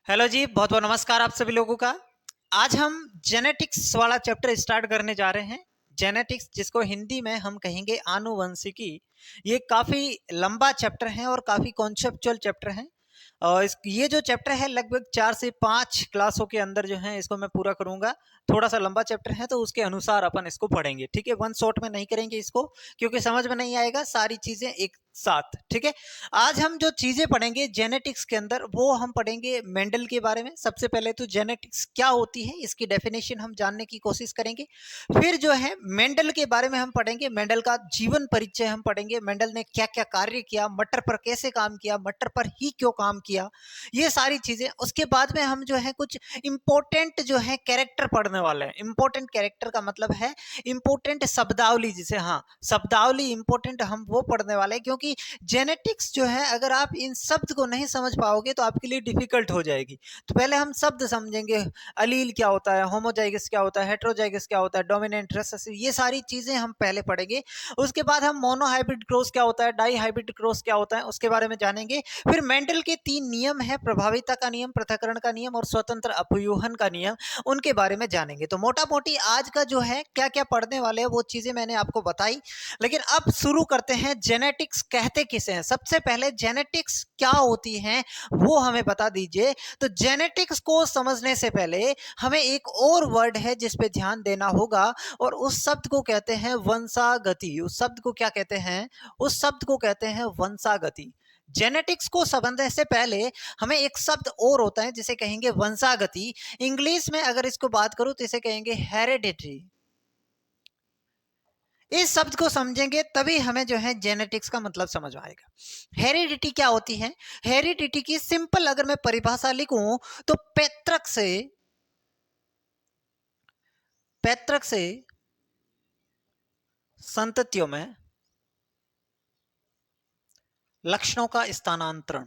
Hello जी, बहुत बहुत नमस्कार आप सभी लोगों का। आज हम जेनेटिक्स वाला चैप्टर स्टार्ट करने जा रहे हैं। जेनेटिक्स, जिसको हिंदी में हम कहेंगे आनुवंशिकी। ये काफ़ी लंबा चैप्टर है और काफ़ी कॉन्सेप्चुअल चैप्टर है। और ये जो चैप्टर है लगभग 4 से 5 क्लासों के अंदर जो है इसको मैं पूरा करूंगा। थोड़ा सा लंबा चैप्टर है तो उसके अनुसार अपन इसको पढ़ेंगे, ठीक है। वन शॉट में नहीं करेंगे इसको, क्योंकि समझ में नहीं आएगा सारी चीज़ें एक साथ, ठीक है। आज हम जो चीजें पढ़ेंगे जेनेटिक्स के अंदर, वो हम पढ़ेंगे मेंडल के बारे में। सबसे पहले तो जेनेटिक्स क्या होती है इसकी डेफिनेशन हम जानने की कोशिश करेंगे। फिर जो है मेंडल के बारे में हम पढ़ेंगे, मेंडल का जीवन परिचय हम पढ़ेंगे, मेंडल ने क्या क्या कार्य किया, मटर पर कैसे काम किया, मटर पर ही क्यों काम किया, ये सारी चीजें। उसके बाद में हम जो है कुछ इंपॉर्टेंट जो है कैरेक्टर पढ़ने वाले हैं। इंपॉर्टेंट कैरेक्टर का मतलब है इंपॉर्टेंट शब्दावली, जिसे हाँ शब्दावली इंपॉर्टेंट हम वो पढ़ने वाले हैं, क्योंकि जेनेटिक्स जो है अगर आप इन शब्द को नहीं समझ पाओगे तो आपके लिए डिफिकल्ट हो जाएगी। तो पहले हम शब्द समझेंगे, अलील क्या होता है, होमोजाइगस क्या होता है, हेट्रोजाइगस क्या होता है, डोमिनेंट रिसेसिव, ये सारी चीजें हम पहले पढ़ेंगे। उसके बाद हम मोनोहाइब्रिड क्रॉस क्या होता है, डाई हाइब्रिड क्रॉस क्या होता है, उसके बारे में जानेंगे। फिर मेंडल के 3 नियम है, प्रभाविता का नियम, पृथक्करण का नियम और स्वतंत्र अपव्यूहन का नियम, उनके बारे में जानेंगे। तो मोटा मोटी आज का जो है क्या क्या पढ़ने वाले हैं वो चीजें मैंने आपको बताई। लेकिन अब शुरू करते हैं, जेनेटिक्स कहते किसे हैं। सबसे पहले जेनेटिक्स क्या होती है वो हमें बता दीजिए। तो जेनेटिक्स को समझने से पहले हमें एक और वर्ड है जिस पे ध्यान देना होगा, और उस शब्द को कहते हैं वंशागति। उस शब्द को क्या कहते हैं? उस शब्द को कहते हैं वंशागति। जेनेटिक्स को समझने से पहले हमें एक शब्द और होता है जिसे कहेंगे वंशागति। इंग्लिश में अगर इसको बात करूं तो इसे कहेंगे हेरिडिटरी। इस शब्द को समझेंगे तभी हमें जो है जेनेटिक्स का मतलब समझ में आएगा। हेरिडिटी क्या होती है? हेरिडिटी की सिंपल अगर मैं परिभाषा लिखूं तो पैतृक से संततियों में लक्षणों का स्थानांतरण।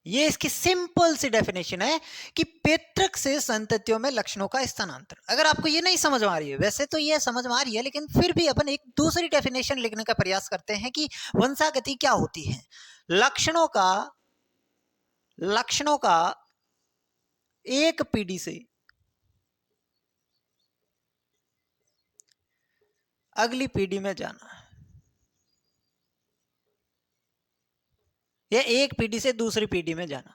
ये इसकी सिंपल सी डेफिनेशन है कि पैतृक से संततियों में लक्षणों का स्थानांतरण। अगर आपको ये नहीं समझ में आ रही है, वैसे तो ये समझ में आ रही है, लेकिन फिर भी अपन एक दूसरी डेफिनेशन लिखने का प्रयास करते हैं कि वंशागति क्या होती है। लक्षणों का एक पीढ़ी से अगली पीढ़ी में जाना, या एक पीढ़ी से दूसरी पीढ़ी में जाना,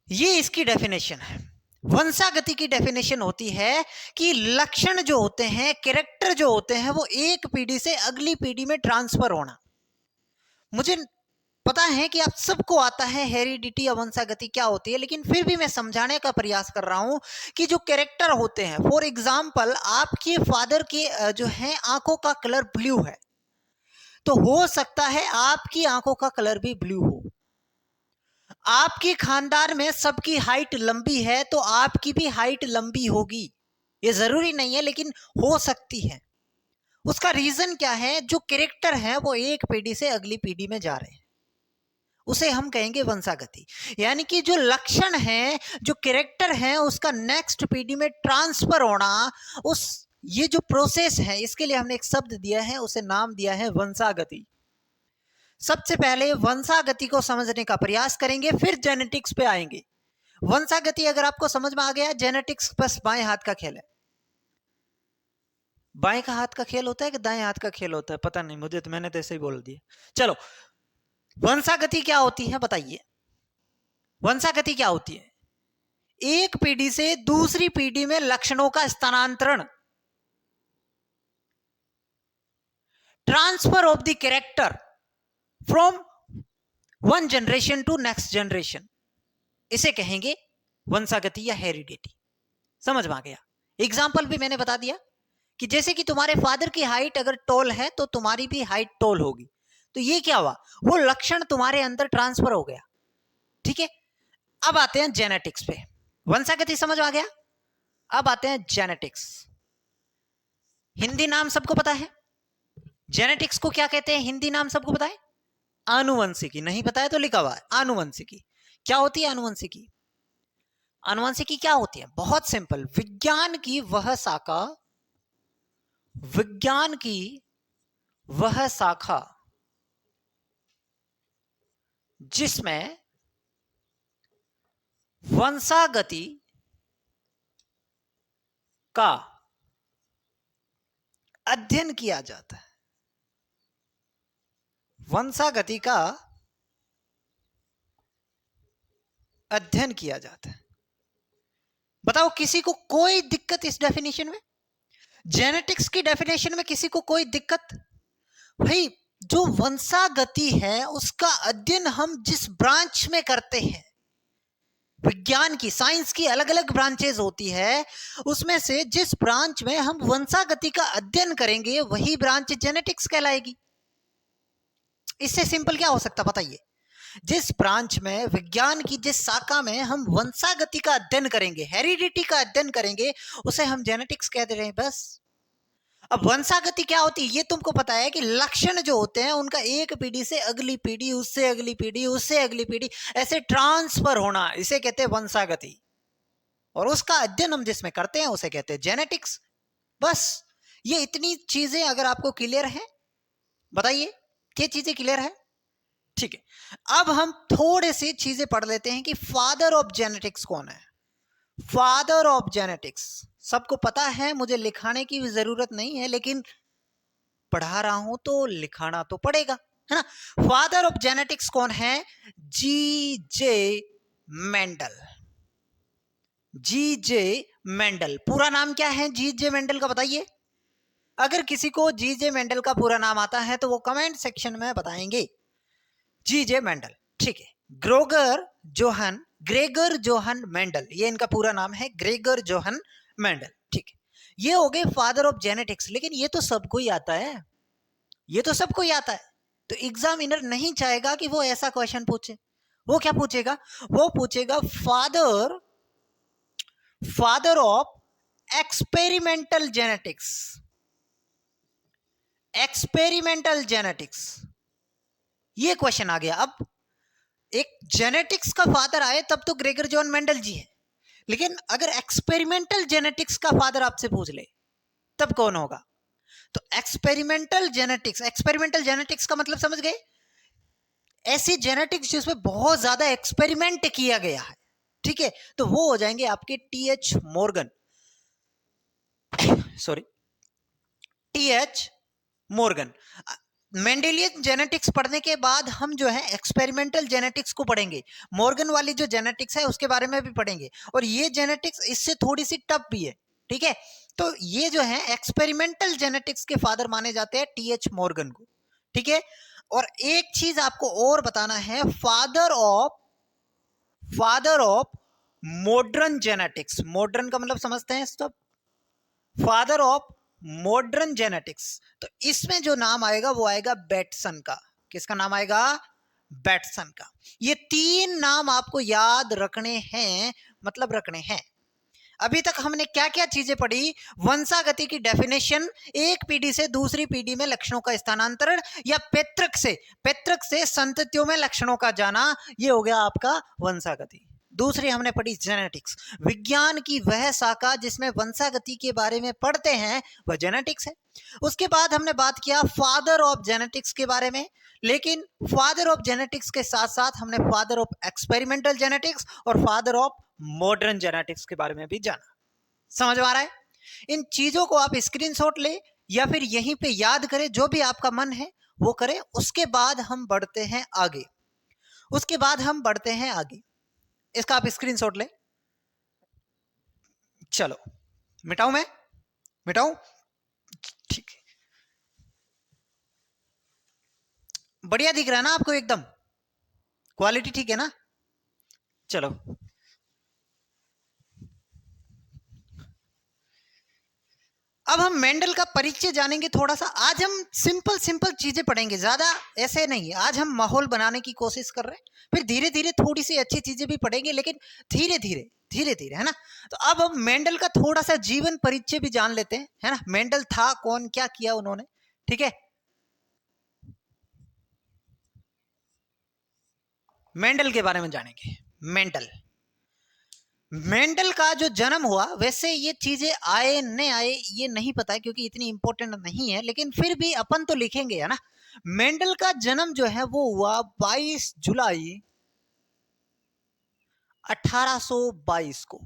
ये इसकी डेफिनेशन है। वंशागति की डेफिनेशन होती है कि लक्षण जो होते हैं, कैरेक्टर जो होते हैं, वो एक पीढ़ी से अगली पीढ़ी में ट्रांसफर होना। मुझे पता है कि आप सबको आता है हेरिडिटी या वंशागति क्या होती है, लेकिन फिर भी मैं समझाने का प्रयास कर रहा हूं कि जो कैरेक्टर होते हैं, फॉर एग्जाम्पल आपके फादर के जो है आंखों का कलर ब्लू है, तो हो सकता है आपकी आंखों का कलर भी ब्लू हो। आपके खानदान में सबकी हाइट लंबी है तो आपकी भी हाइट लंबी होगी। ये जरूरी नहीं है, लेकिन हो सकती है। उसका रीजन क्या है? जो कैरेक्टर है वो एक पीढ़ी से अगली पीढ़ी में जा रहे हैं, उसे हम कहेंगे वंशागति। यानी कि जो लक्षण है, जो कैरेक्टर है, उसका नेक्स्ट पीढ़ी में ट्रांसफर होना, उस ये जो प्रोसेस है, इसके लिए हमने एक शब्द दिया है, उसे नाम दिया है वंशागति। सबसे पहले वंशागति को समझने का प्रयास करेंगे, फिर जेनेटिक्स पे आएंगे। वंशागति अगर आपको समझ में आ गया, जेनेटिक्स बस बाएं हाथ का खेल है। बाएं का हाथ का खेल होता है कि दाएं हाथ का खेल होता है, पता नहीं मुझे, तो मैंने तो ऐसे ही बोल दिया। चलो, वंशागति क्या होती है बताइए। वंशागति क्या होती है? एक पीढ़ी से दूसरी पीढ़ी में लक्षणों का स्थानांतरण, transfer of the character from one generation to next generation, इसे कहेंगे वंशागति या हेरिडिटी। समझ में आ गया? एग्जाम्पल भी मैंने बता दिया कि जैसे कि तुम्हारे फादर की हाइट अगर टॉल है तो तुम्हारी भी हाइट टॉल होगी। तो ये क्या हुआ? वो लक्षण तुम्हारे अंदर ट्रांसफर हो गया, ठीक है। अब आते हैं जेनेटिक्स पे। वंशागति समझ आ गया, अब आते हैं जेनेटिक्स। हिंदी नाम सबको पता है, जेनेटिक्स को क्या कहते हैं? हिंदी नाम सबको पता है, आनुवंशिकी। नहीं पता है तो लिखा हुआ है आनुवंशिकी। क्या होती है आनुवंशिकी? आनुवंशिकी क्या होती है? बहुत सिंपल, विज्ञान की वह शाखा जिसमें वंशागति का अध्ययन किया जाता है। वंशागति का अध्ययन किया जाता है। बताओ किसी को कोई दिक्कत इस डेफिनेशन में? जेनेटिक्स की डेफिनेशन में किसी को कोई दिक्कत? भाई जो वंशागति है उसका अध्ययन हम जिस ब्रांच में करते हैं, विज्ञान की, साइंस की अलग अलग ब्रांचेज होती है, उसमें से जिस ब्रांच में हम वंशागति का अध्ययन करेंगे वही ब्रांच जेनेटिक्स कहलाएगी। इससे सिंपल क्या हो सकता बताइए? जिस ब्रांच में, विज्ञान की जिस शाखा में हम वंशागति का अध्ययन करेंगे, हेरिडिटी का अध्ययन करेंगे, उसे हम जेनेटिक्स कह दे रहे हैं बस। अब वंशागति क्या होती है ये तुमको पता है कि लक्षण जो होते हैं उनका एक पीढ़ी से अगली पीढ़ी, उससे अगली पीढ़ी, उससे अगली पीढ़ी, ऐसे ट्रांसफर होना, इसे कहते हैं वंशागति। और उसका अध्ययन हम जिसमें करते हैं उसे कहते हैं जेनेटिक्स। बस ये इतनी चीजें अगर आपको क्लियर है, बताइए क्या चीजें क्लियर है? ठीक है, अब हम थोड़े से चीजें पढ़ लेते हैं कि फादर ऑफ जेनेटिक्स कौन है। फादर ऑफ जेनेटिक्स सबको पता है, मुझे लिखाने की भी जरूरत नहीं है, लेकिन पढ़ा रहा हूं तो लिखाना तो पड़ेगा, है ना। फादर ऑफ जेनेटिक्स कौन है? जी जे मेंडल। जी जे मेंडल, पूरा नाम क्या है जी जे मेंडल का बताइए? अगर किसी को जी जे मेंडल का पूरा नाम आता है तो वो कमेंट सेक्शन में बताएंगे। जी जे मेंडल, ठीक है। ग्रेगर जोहन मेंडल, ये इनका पूरा नाम है, ग्रेगर जोहन मेंडल, ठीक है। ये हो गए फादर ऑफ जेनेटिक्स। लेकिन ये तो सबको ही आता है, ये तो सबको ही आता है, तो एग्जामिनर नहीं चाहेगा कि वो ऐसा क्वेश्चन पूछे। वो क्या पूछेगा? वो पूछेगा father of experimental genetics. Experimental genetics, ये क्वेश्चन आ गया। अब एक जेनेटिक्स का फादर आए तब तो ग्रेगर जॉन मेंडल जी है, लेकिन अगर एक्सपेरिमेंटल जेनेटिक्स का फादर आपसे पूछ ले तब कौन होगा? तो एक्सपेरिमेंटल जेनेटिक्स का मतलब समझ गए? ऐसी जेनेटिक्स जिसमें बहुत ज्यादा एक्सपेरिमेंट किया गया है, ठीक है, तो वो हो जाएंगे आपके T H Morgan. Sorry, T H Morgan. Mendelian genetics पढ़ने के बाद हम जो है एक्सपेरिमेंटल जेनेटिक्स को पढ़ेंगे। मॉर्गन वाली जो जेनेटिक्स है उसके बारे में भी पढ़ेंगे, और ये जेनेटिक्स इससे थोड़ी सी टफ भी है, ठीक है। तो ये जो है एक्सपेरिमेंटल जेनेटिक्स के फादर माने जाते हैं टीएच मॉर्गन को, ठीक है। और एक चीज आपको और बताना है, father of modern genetics. Modern का मतलब समझते हैं सब? फादर ऑफ मॉडर्न जेनेटिक्स, तो इसमें जो नाम आएगा वो आएगा बैटसन का। किसका नाम आएगा? बैटसन का। ये तीन नाम आपको याद रखने हैं, मतलब रखने हैं। अभी तक हमने क्या क्या चीजें पढ़ी? वंशागति की डेफिनेशन, एक पीढ़ी से दूसरी पीढ़ी में लक्षणों का स्थानांतरण, या पैतृक से संततियों में लक्षणों का जाना, ये हो गया आपका वंशागति। दूसरी हमने पढ़ी जेनेटिक्स, विज्ञान की वह शाखा जिसमें वंशागति के बारे में पढ़ते हैं वह जेनेटिक्स है। उसके बाद हमने बात किया फादर ऑफ जेनेटिक्स के बारे में, लेकिन फादर ऑफ जेनेटिक्स के साथ साथ हमने फादर ऑफ एक्सपेरिमेंटल जेनेटिक्स और फादर ऑफ मॉडर्न जेनेटिक्स के बारे में भी जाना। समझ में आ रहा है? इन चीजों को आप स्क्रीनशॉट ले या फिर यहीं पे याद करें, जो भी आपका मन है वो करें। उसके बाद हम बढ़ते हैं आगे, इसका आप स्क्रीनशॉट ले। चलो मिटाऊं? ठीक है, बढ़िया दिख रहा है ना आपको? एकदम क्वालिटी ठीक है ना? चलो, अब हम मेंडल का परिचय जानेंगे थोड़ा सा। आज हम सिंपल चीजें पढ़ेंगे, ज्यादा ऐसे नहीं। आज हम माहौल बनाने की कोशिश कर रहे हैं, फिर धीरे धीरे थोड़ी सी अच्छी चीजें भी पढ़ेंगे, लेकिन धीरे धीरे, है ना। तो अब हम मेंडल का थोड़ा सा जीवन परिचय भी जान लेते हैं, है ना। मेंडल था कौन, क्या किया उन्होंने, ठीक है। मेंडल के बारे में जानेंगे। मेंडल का जो जन्म हुआ, वैसे ये चीजें आए नहीं आए ये नहीं पता है क्योंकि इतनी इंपॉर्टेंट नहीं है, लेकिन फिर भी अपन तो लिखेंगे है ना। मेंडल का जन्म जो है वो हुआ 22 जुलाई 1822 को।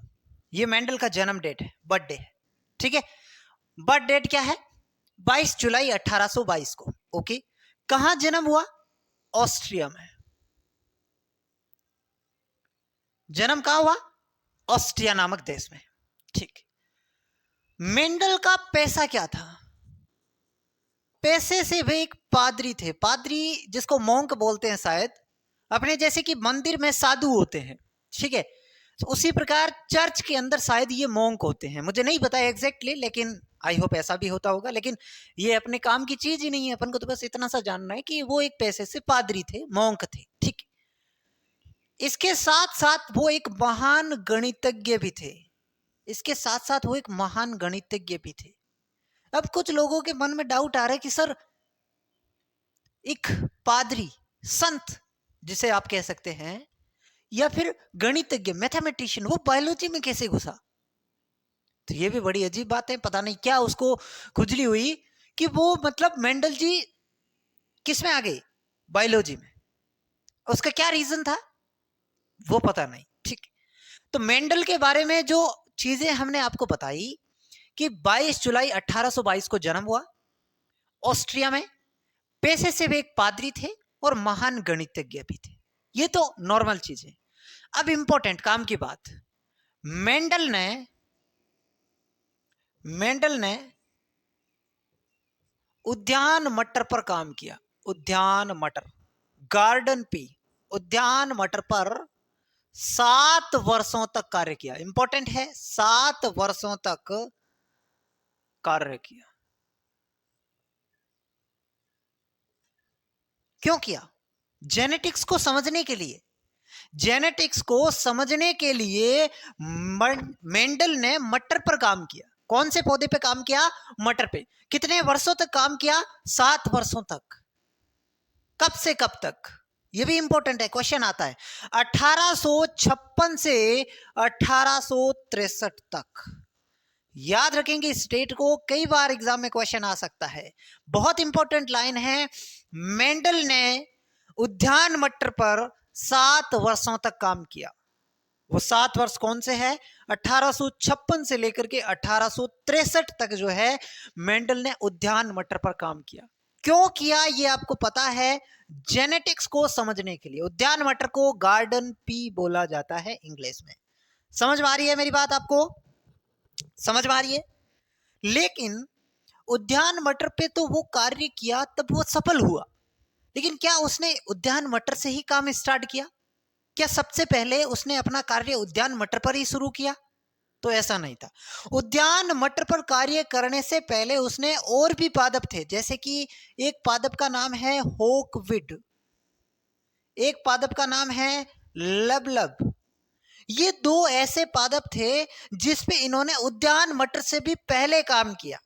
ये मेंडल का जन्म डेट है, बर्थडे है, ठीक है। बर्थ डेट क्या है? 22 जुलाई 1822 को। ओके, कहां जन्म हुआ? ऑस्ट्रिया में। जन्म कहां हुआ? ऑस्ट्रिया नामक देश में, ठीक। मेंडल का पैसा क्या था? पैसे से वे एक पादरी थे, पादरी जिसको मॉन्क बोलते हैं शायद, अपने जैसे कि मंदिर में साधु होते हैं, ठीक है। तो उसी प्रकार चर्च के अंदर शायद ये मॉन्क होते हैं, मुझे नहीं पता एग्जैक्टली, लेकिन आई होप ऐसा भी होता होगा। लेकिन ये अपने काम की चीज ही नहीं है, अपन को तो बस इतना सा जानना है कि वो एक पैसे से पादरी थे, मॉन्क थे, ठीक। इसके साथ साथ वो एक महान गणितज्ञ भी थे, इसके साथ साथ वो एक महान गणितज्ञ भी थे। अब कुछ लोगों के मन में डाउट आ रहा है कि सर, एक पादरी, संत जिसे आप कह सकते हैं, या फिर गणितज्ञ, मैथमेटिशियन, वो बायोलॉजी में कैसे घुसा? तो ये भी बड़ी अजीब बात है, पता नहीं क्या उसको खुजली हुई कि वो मतलब मेंडल जी किस में आ गई? बायोलॉजी में। उसका क्या रीजन था वो पता नहीं, ठीक। तो मेंडल के बारे में जो चीजें हमने आपको बताई कि 22 जुलाई 1822 को जन्म हुआ ऑस्ट्रिया में, पेशे से वे एक पादरी थे और महान गणितज्ञ भी थे। ये तो नॉर्मल चीजें। अब इंपॉर्टेंट काम की बात, मेंडल ने उद्यान मटर पर काम किया। उद्यान मटर, गार्डन पी, उद्यान मटर पर 7 वर्षों तक कार्य किया। इंपॉर्टेंट है, 7 वर्षों तक कार्य किया। क्यों किया? जेनेटिक्स को समझने के लिए। जेनेटिक्स को समझने के लिए मेंडल ने मटर पर काम किया। कौन से पौधे पे काम किया? मटर पे। कितने वर्षों तक काम किया? 7 वर्षों तक। कब से कब तक? ये भी इंपॉर्टेंट है, क्वेश्चन आता है। 1856 से 1863 तक। याद रखेंगे इस डेट को, कई बार एग्जाम में क्वेश्चन आ सकता है। बहुत इंपॉर्टेंट लाइन है। मेंडल ने उद्यान मटर पर 7 वर्षों तक काम किया। वो 7 वर्ष कौन से है? 1856 से लेकर के 1863 तक जो है मेंडल ने उद्यान मटर पर काम किया। क्यों किया ये आपको पता है? जेनेटिक्स को समझने के लिए। उद्यान मटर को गार्डन पी बोला जाता है इंग्लिश में। समझ में आ रही है मेरी बात आपको? समझ में आ रही है? लेकिन उद्यान मटर पे तो वो कार्य किया, तब वो सफल हुआ, लेकिन क्या उसने उद्यान मटर से ही काम स्टार्ट किया? क्या सबसे पहले उसने अपना कार्य उद्यान मटर पर ही शुरू किया? तो ऐसा नहीं था। उद्यान मटर पर कार्य करने से पहले उसने और भी पादप थे, जैसे कि एक पादप का नाम है होकविड, एक पादप का नाम है लबलब। ये 2 ऐसे पादप थे जिस पे इन्होंने उद्यान मटर से भी पहले काम किया,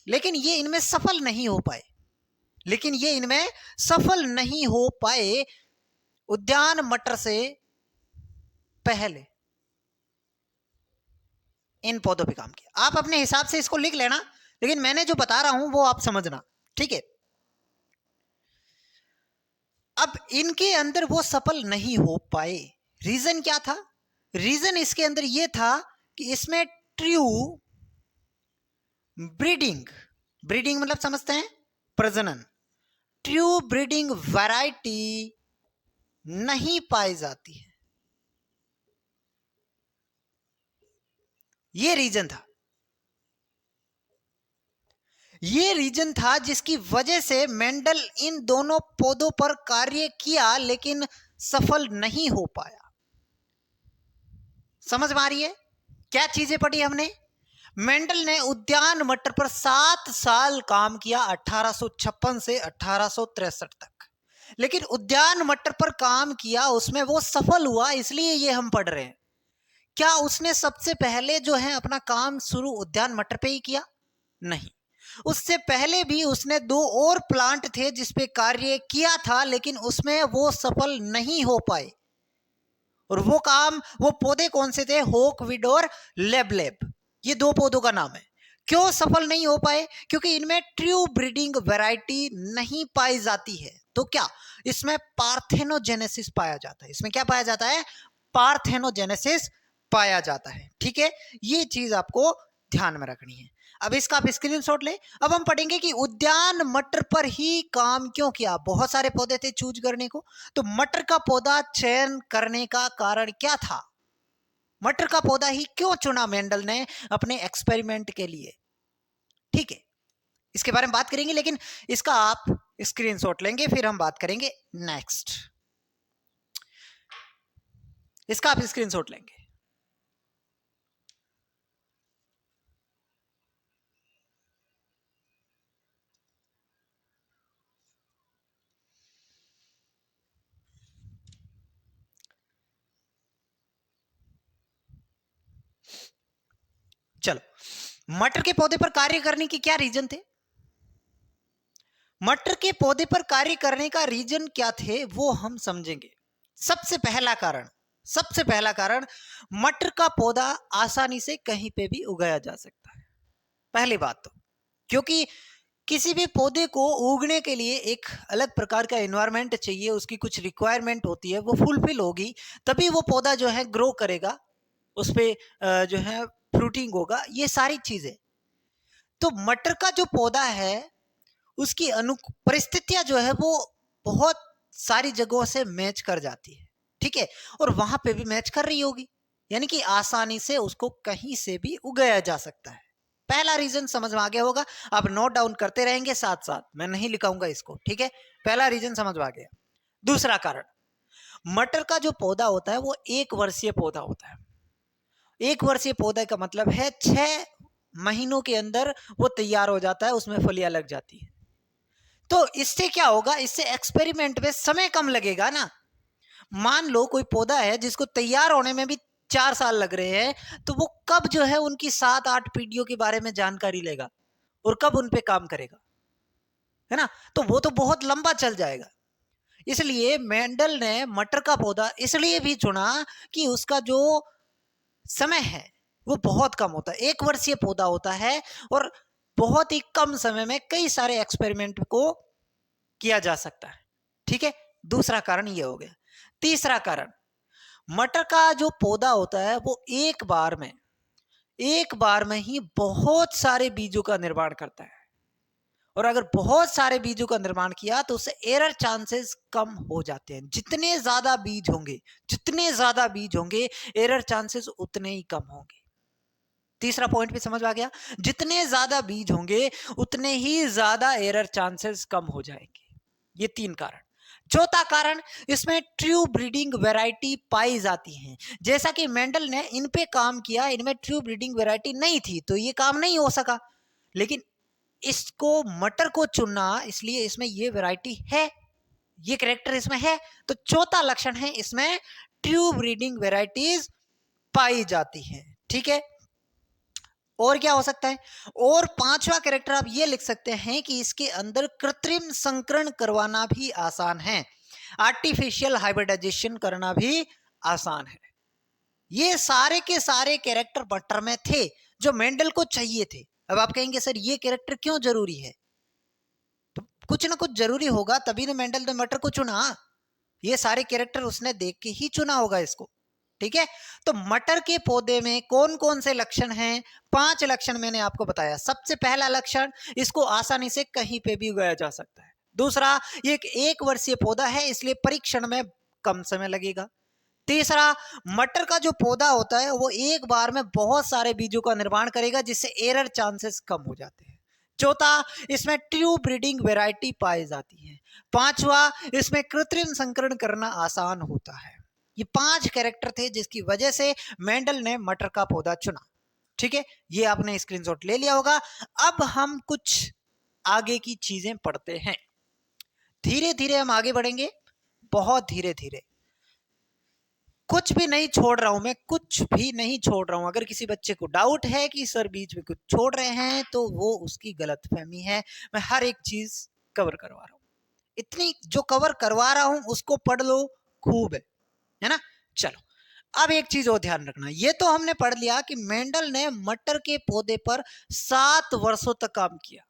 लेकिन ये इनमें सफल नहीं हो पाए। उद्यान मटर से पहले इन पौधों पे काम किया। आप अपने हिसाब से इसको लिख लेना, लेकिन मैंने जो बता रहा हूं वो आप समझना, ठीक है। अब इनके अंदर वो सफल नहीं हो पाए। रीजन क्या था? रीजन इसके अंदर ये था कि इसमें ट्रू ब्रीडिंग, ब्रीडिंग मतलब समझते हैं, प्रजनन, ट्रू ब्रीडिंग वैरायटी नहीं पाई जाती है। ये रीजन था, ये रीजन था जिसकी वजह से मेंडल इन दोनों पौधों पर कार्य किया लेकिन सफल नहीं हो पाया। समझ में आ रही है? क्या चीजें पढ़ी हमने? मेंडल ने उद्यान मटर पर 7 साल काम किया, 1856 से 1863 तक। लेकिन उद्यान मटर पर काम किया, उसमें वो सफल हुआ, इसलिए ये हम पढ़ रहे हैं। क्या उसने सबसे पहले जो है अपना काम शुरू उद्यान मटर पे ही किया? नहीं, उससे पहले भी उसने 2 और प्लांट थे जिस पे कार्य किया था, लेकिन उसमें वो सफल नहीं हो पाए। और वो पौधे कौन से थे? होकविड और लेबलेब, ये दो पौधों का नाम है। क्यों सफल नहीं हो पाए? क्योंकि इनमें ट्रू ब्रीडिंग वैरायटी नहीं पाई जाती है। तो क्या इसमें पार्थेनोजेनेसिस पाया जाता है? इसमें क्या पाया जाता है? पार्थेनोजेनेसिस पाया जाता है। ठीक है, ये चीज आपको ध्यान में रखनी है। अब इसका आप स्क्रीनशॉट ले। अब हम पढ़ेंगे कि उद्यान मटर पर ही काम क्यों किया। बहुत सारे पौधे थे चूज करने को, तो मटर का पौधा चयन करने का कारण क्या था? मटर का पौधा ही क्यों चुना मेंडल ने अपने एक्सपेरिमेंट के लिए? ठीक है, इसके बारे में बात करेंगे, लेकिन इसका आप स्क्रीनशॉट लेंगे, फिर हम बात करेंगे नेक्स्ट। इसका आप स्क्रीनशॉट लेंगे। चलो, मटर के पौधे पर कार्य करने की क्या रीजन थे? मटर के पौधे पर कार्य करने का रीजन क्या थे वो हम समझेंगे। सबसे पहला कारण मटर का पौधा आसानी से कहीं पे भी उगाया जा सकता है। पहली बात तो, क्योंकि किसी भी पौधे को उगने के लिए एक अलग प्रकार का एनवायरनमेंट चाहिए, उसकी कुछ रिक्वायरमेंट होती है, वो फुलफिल होगी तभी वो पौधा जो है ग्रो करेगा, उस पर जो है फ्रूटिंग होगा, ये सारी चीजें। तो मटर का जो पौधा है उसकी परिस्थितियां जो है वो बहुत सारी जगहों से मैच कर जाती है। ठीक है, और वहां पे भी मैच कर रही होगी, यानी कि आसानी से उसको कहीं से भी उगाया जा सकता है। पहला रीजन समझ में आ गया होगा, आप नोट डाउन करते रहेंगे साथ साथ, मैं नहीं लिखाऊंगा इसको। ठीक है, पहला रीजन समझ में आ गया। दूसरा कारण, मटर का जो पौधा होता है वो एक वर्षीय पौधा होता है। एक वर्षीय पौधे का मतलब है 6 महीनों के अंदर वो तैयार हो जाता है, उसमें फलियां लग जाती है। तो इससे क्या होगा? इससे एक्सपेरिमेंट में समय कम लगेगा ना। मान लो कोई पौधा है जिसको तैयार होने में भी 4 साल लग रहे हैं, तो वो कब जो है उनकी 7-8 पीढ़ियों के बारे में जानकारी लेगा और कब उन पे काम करेगा, है ना? तो वो तो बहुत लंबा चल जाएगा। इसलिए मेंडल ने मटर का पौधा इसलिए भी चुना कि उसका जो समय है वो बहुत कम होता है, एक वर्षीय पौधा होता है, और बहुत ही कम समय में कई सारे एक्सपेरिमेंट को किया जा सकता है। ठीक है, दूसरा कारण ये हो गया। तीसरा कारण, मटर का जो पौधा होता है वो एक बार में ही बहुत सारे बीजों का निर्माण करता है, और अगर बहुत सारे बीजों का निर्माण किया तो उससे एरर चांसेस कम हो जाते हैं। जितने ज्यादा बीज होंगे एरर चांसेस उतने ही कम होंगे। तीसरा पॉइंट भी समझ आ गया, जितने ज्यादा बीज होंगे उतने ही ज्यादा एरर चांसेस कम हो जाएंगे। ये 3 कारण। चौथा कारण, इसमें ट्रू ब्रीडिंग वैरायटी पाई जाती है। जैसा कि मेंडल ने इन पे काम किया, इनमें ट्रू ब्रीडिंग वैरायटी नहीं थी तो ये काम नहीं हो सका, लेकिन इसको मटर को चुनना, इसलिए इसमें ये वैरायटी है, ये कैरेक्टर इसमें है। तो चौथा लक्षण है, इसमें ट्रू ब्रीडिंग वैरायटीज पाई जाती है। ठीक है, और क्या हो सकता है? और पांचवा कैरेक्टर आप ये लिख सकते हैं कि इसके अंदर कृत्रिम संकरण करवाना भी आसान है, आर्टिफिशियल हाइब्रिडाइजेशन करना भी आसान है। ये सारे के सारे कैरेक्टर बटर में थे जो मेंडल को चाहिए थे। अब आप कहेंगे सर ये कैरेक्टर क्यों जरूरी है? तो कुछ ना कुछ जरूरी होगा, तभी ना मेंडल ने मटर को चुना। ये सारे कैरेक्टर उसने देख के ही चुना होगा इसको। ठीक है, तो मटर के पौधे में कौन कौन से लक्षण हैं? 5 लक्षण मैंने आपको बताया। सबसे पहला लक्षण, इसको आसानी से कहीं पे भी उगाया जा सकता है। दूसरा, ये एक वर्षीय पौधा है इसलिए परीक्षण में कम समय लगेगा। तीसरा, मटर का जो पौधा होता है वो एक बार में बहुत सारे बीजों का निर्माण करेगा जिससे एरर चांसेस कम हो जाते हैं। चौथा, इसमें ट्रू ब्रीडिंग वैरायटी पाई जाती है। पांचवा, इसमें कृत्रिम संकरण करना आसान होता है। ये 5 कैरेक्टर थे जिसकी वजह से मेंडल ने मटर का पौधा चुना। ठीक है, ये आपने स्क्रीनशॉट ले लिया होगा। अब हम कुछ आगे की चीजें पढ़ते हैं। धीरे धीरे हम आगे बढ़ेंगे, बहुत धीरे धीरे। कुछ भी नहीं छोड़ रहा हूं मैं, कुछ भी नहीं छोड़ रहा हूं। अगर किसी बच्चे को डाउट है कि सर बीच में कुछ छोड़ रहे हैं तो वो उसकी गलतफहमी है। मैं हर एक चीज कवर करवा रहा हूं, इतनी जो कवर करवा रहा हूं उसको पढ़ लो, खूब है ना? चलो, अब एक चीज और ध्यान रखना, ये तो हमने पढ़ लिया कि मेंडल ने मटर के पौधे पर 7 वर्षों तक काम किया।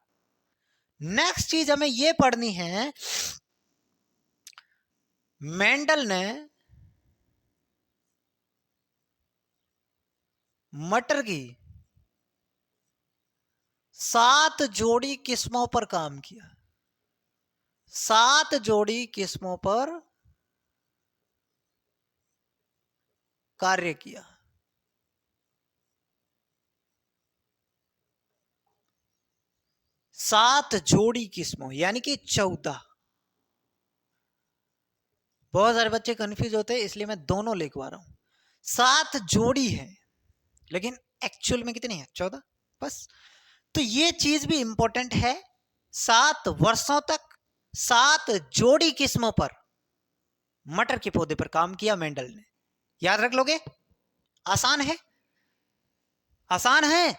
नेक्स्ट चीज हमें ये पढ़नी है, मेंडल ने मटर की 7 जोड़ी किस्मों पर काम किया। 7 जोड़ी किस्मों पर कार्य किया। सात जोड़ी किस्मों यानी कि 14। बहुत सारे बच्चे कंफ्यूज होते हैं, इसलिए मैं दोनों लिखवा रहा हूं। 7 जोड़ी है लेकिन एक्चुअल में कितनी है? 14 बस। तो ये चीज भी इंपॉर्टेंट है। 7 वर्षों तक 7 जोड़ी किस्मों पर मटर के पौधे पर काम किया मेंडल ने। याद रख लोगे? आसान है, आसान है,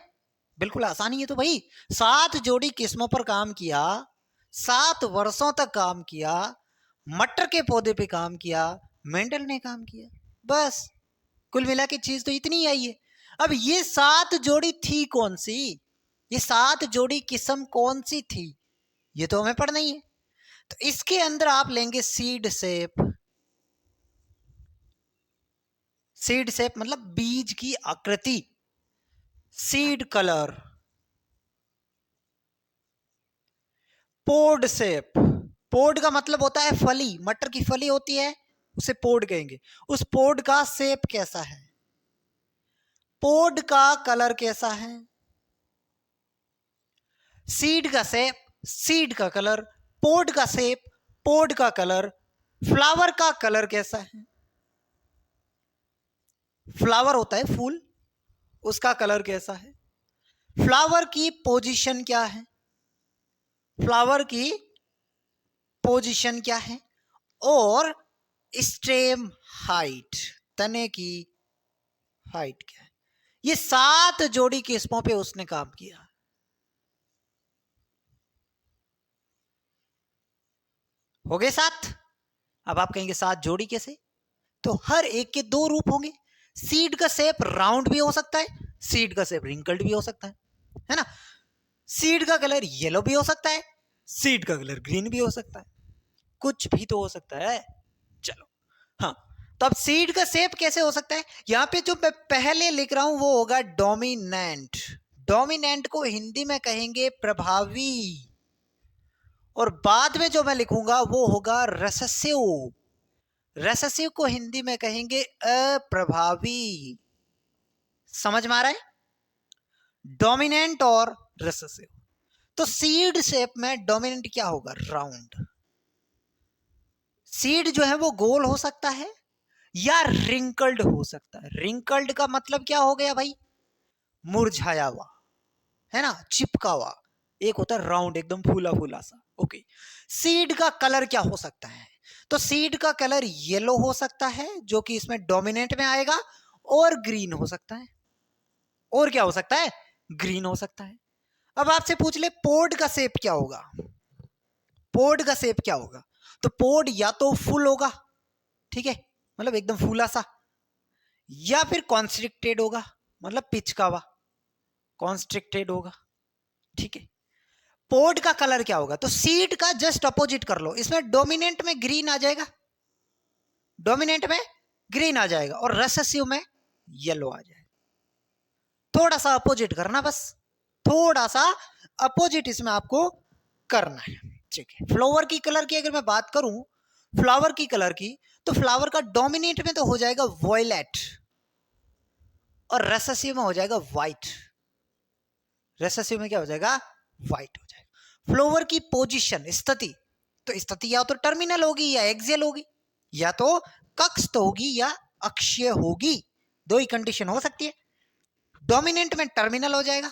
बिल्कुल आसान ही है। तो भाई 7 जोड़ी किस्मों पर काम किया, 7 वर्षों तक काम किया, मटर के पौधे पे काम किया, मेंडल ने काम किया। बस कुल मिला के चीज तो इतनी ही आई है। अब ये 7 जोड़ी थी कौन सी, ये 7 जोड़ी किस्म कौन सी थी, ये तो हमें पढ़ना ही है। तो इसके अंदर आप लेंगे सीड शेप। सीड शेप मतलब बीज की आकृति। सीड कलर, पोड शेप। पोड का मतलब होता है फली, मटर की फली होती है उसे पोड कहेंगे। उस पोड का शेप कैसा है, पोड का कलर कैसा है, सीड का शेप, सीड का कलर, पोड का शेप, पोड का कलर, फ्लावर का कलर कैसा है, फ्लावर होता है फूल, उसका कलर कैसा है, फ्लावर की पोजीशन क्या है, फ्लावर की पोजीशन क्या है, और स्टेम हाइट, तने की हाइट क्या है। ये 7 जोड़ी किस्मों पे उसने काम किया। हो गए 7। अब आप कहेंगे 7 जोड़ी कैसे? तो हर एक के 2 रूप होंगे। सीड का शेप राउंड भी हो सकता है, सीड का शेप रिंकल्ड भी हो सकता है ना। सीड का कलर येलो भी हो सकता है, सीड का कलर ग्रीन भी हो सकता है, कुछ भी तो हो सकता है। चलो हाँ, तो अब सीड का शेप कैसे हो सकता है? यहां पे जो मैं पहले लिख रहा हूं वो होगा डोमिनेंट। डोमिनेंट को हिंदी में कहेंगे प्रभावी, और बाद में जो मैं लिखूंगा वो होगा रेसेसिव। रेसेसिव को हिंदी में कहेंगे अप्रभावी। समझ में आ रहा है? डोमिनेंट और रेसेसिव। तो सीड शेप में डोमिनेंट क्या होगा? राउंड। सीड जो है वो गोल हो सकता है या रिंकल्ड हो सकता है। रिंकल्ड का मतलब क्या हो गया भाई? मुरझाया हुआ, है ना, चिपका हुआ। एक होता है राउंड, एकदम फूला फूला सा। ओके। सीड का कलर क्या हो सकता है? तो सीड का कलर येलो हो सकता है जो कि इसमें डोमिनेंट में आएगा, और ग्रीन हो सकता है। और क्या हो सकता है? ग्रीन हो सकता है। अब आपसे पूछ ले पोड का शेप क्या होगा? पोड का शेप क्या होगा? तो पोड या तो फुल होगा, ठीक है, मतलब एकदम फूला सा, या फिर कॉन्स्ट्रिक्टेड होगा, मतलब पिचका हुआ, कॉन्स्ट्रिक्टेड होगा, ठीक है। पोड का कलर क्या होगा? तो सीड का जस्ट अपोजिट कर लो, इसमें डोमिनेंट में ग्रीन आ जाएगा, डोमिनेंट में ग्रीन आ जाएगा, और रेसेसिव में येलो आ जाएगा। थोड़ा सा अपोजिट करना, बस थोड़ा सा अपोजिट इसमें आपको करना है, ठीक है। फ्लावर की कलर की अगर मैं बात करूं, फ्लावर की कलर की, तो फ्लावर का डोमिनेंट में तो हो जाएगा वॉयलेट, और रेसेसिव में हो जाएगा व्हाइट। रेसेसिव में क्या हो जाएगा? व्हाइट हो जाएगा। फ्लावर की पोजीशन, स्थिति, तो स्थिति या तो टर्मिनल होगी या एक्सियल होगी, या तो कक्ष होगी या अक्षीय होगी, दो ही कंडीशन हो सकती है। डोमिनेंट में टर्मिनल हो जाएगा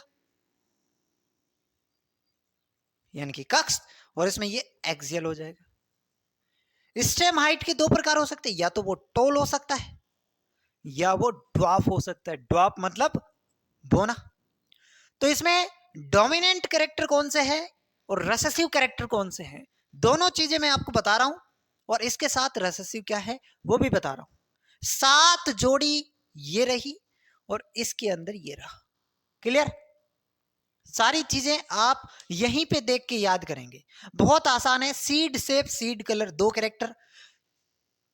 यानी कि कक्ष, और इसमें ये एक्सियल हो जाएगा। स्टेम हाइट के 2 प्रकार हो सकते हैं, या तो वो टोल हो सकता है या वो ड्वार्फ हो सकता है। ड्वार्फ मतलब बोना। तो इसमें डोमिनेंट कैरेक्टर कौन से है और रेसेसिव कैरेक्टर कौन से हैं, दोनों चीजें मैं आपको बता रहा हूं, और इसके साथ रेसेसिव क्या है वो भी बता रहा हूं। 7 जोड़ी ये रही और इसके अंदर ये रहा। क्लियर? सारी चीजें आप यहीं पे देख के याद करेंगे, बहुत आसान है। Seed shape seed colour 2 character,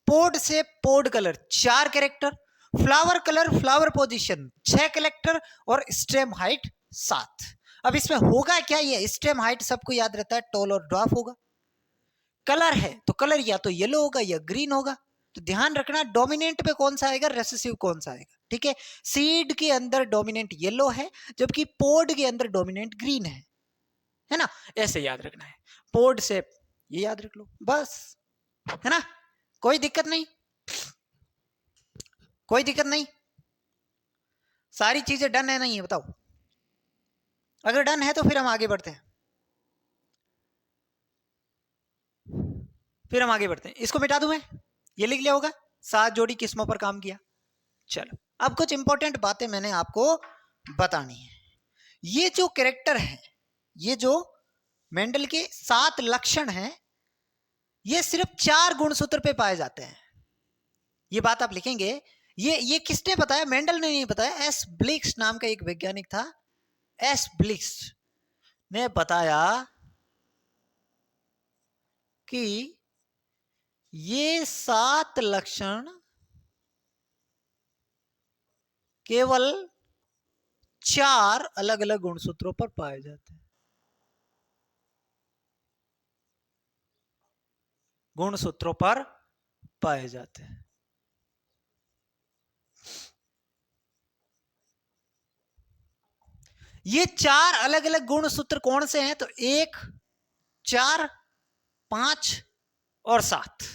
pod shape pod colour 4 character, flower colour flower position 6 character और स्टेम हाइट 7। अब इसमें होगा क्या, ये स्टेम हाइट सबको याद रहता है, टॉल और ड्वार्फ होगा। कलर है तो कलर या तो येलो होगा या ग्रीन होगा, तो ध्यान रखना डोमिनेंट पे कौन सा आएगा, रेसेसिव कौन सा आएगा। ठीक है, सीड के अंदर डोमिनेंट येलो है जबकि पोड के अंदर डोमिनेंट ग्रीन है ना। ऐसे याद रखना है, पोड शेप ये याद रख लो बस, है ना। कोई दिक्कत नहीं, कोई दिक्कत नहीं, सारी चीजें डन है नहीं है बताओ। अगर डन है तो फिर हम आगे बढ़ते हैं, फिर हम आगे बढ़ते हैं। इसको मिटा दूं मैं, ये लिख लिया होगा 7 जोड़ी किस्मों पर काम किया। चलो अब कुछ इंपॉर्टेंट बातें मैंने आपको बतानी है। ये जो कैरेक्टर है, ये जो मेंडल के 7 लक्षण हैं, ये सिर्फ 4 गुणसूत्र पे पाए जाते हैं। ये बात आप लिखेंगे। ये किसने बताया, मेंडल ने नहीं बताया, एस ब्लिक्स नाम का एक वैज्ञानिक था, एस ब्लिक्स ने बताया कि ये 7 लक्षण केवल 4 अलग अलग गुणसूत्रों पर पाए जाते हैं। गुणसूत्रों पर पाए जाते हैं। ये 4 अलग अलग गुणसूत्र कौन से हैं, तो 1, 4, 5 और 7।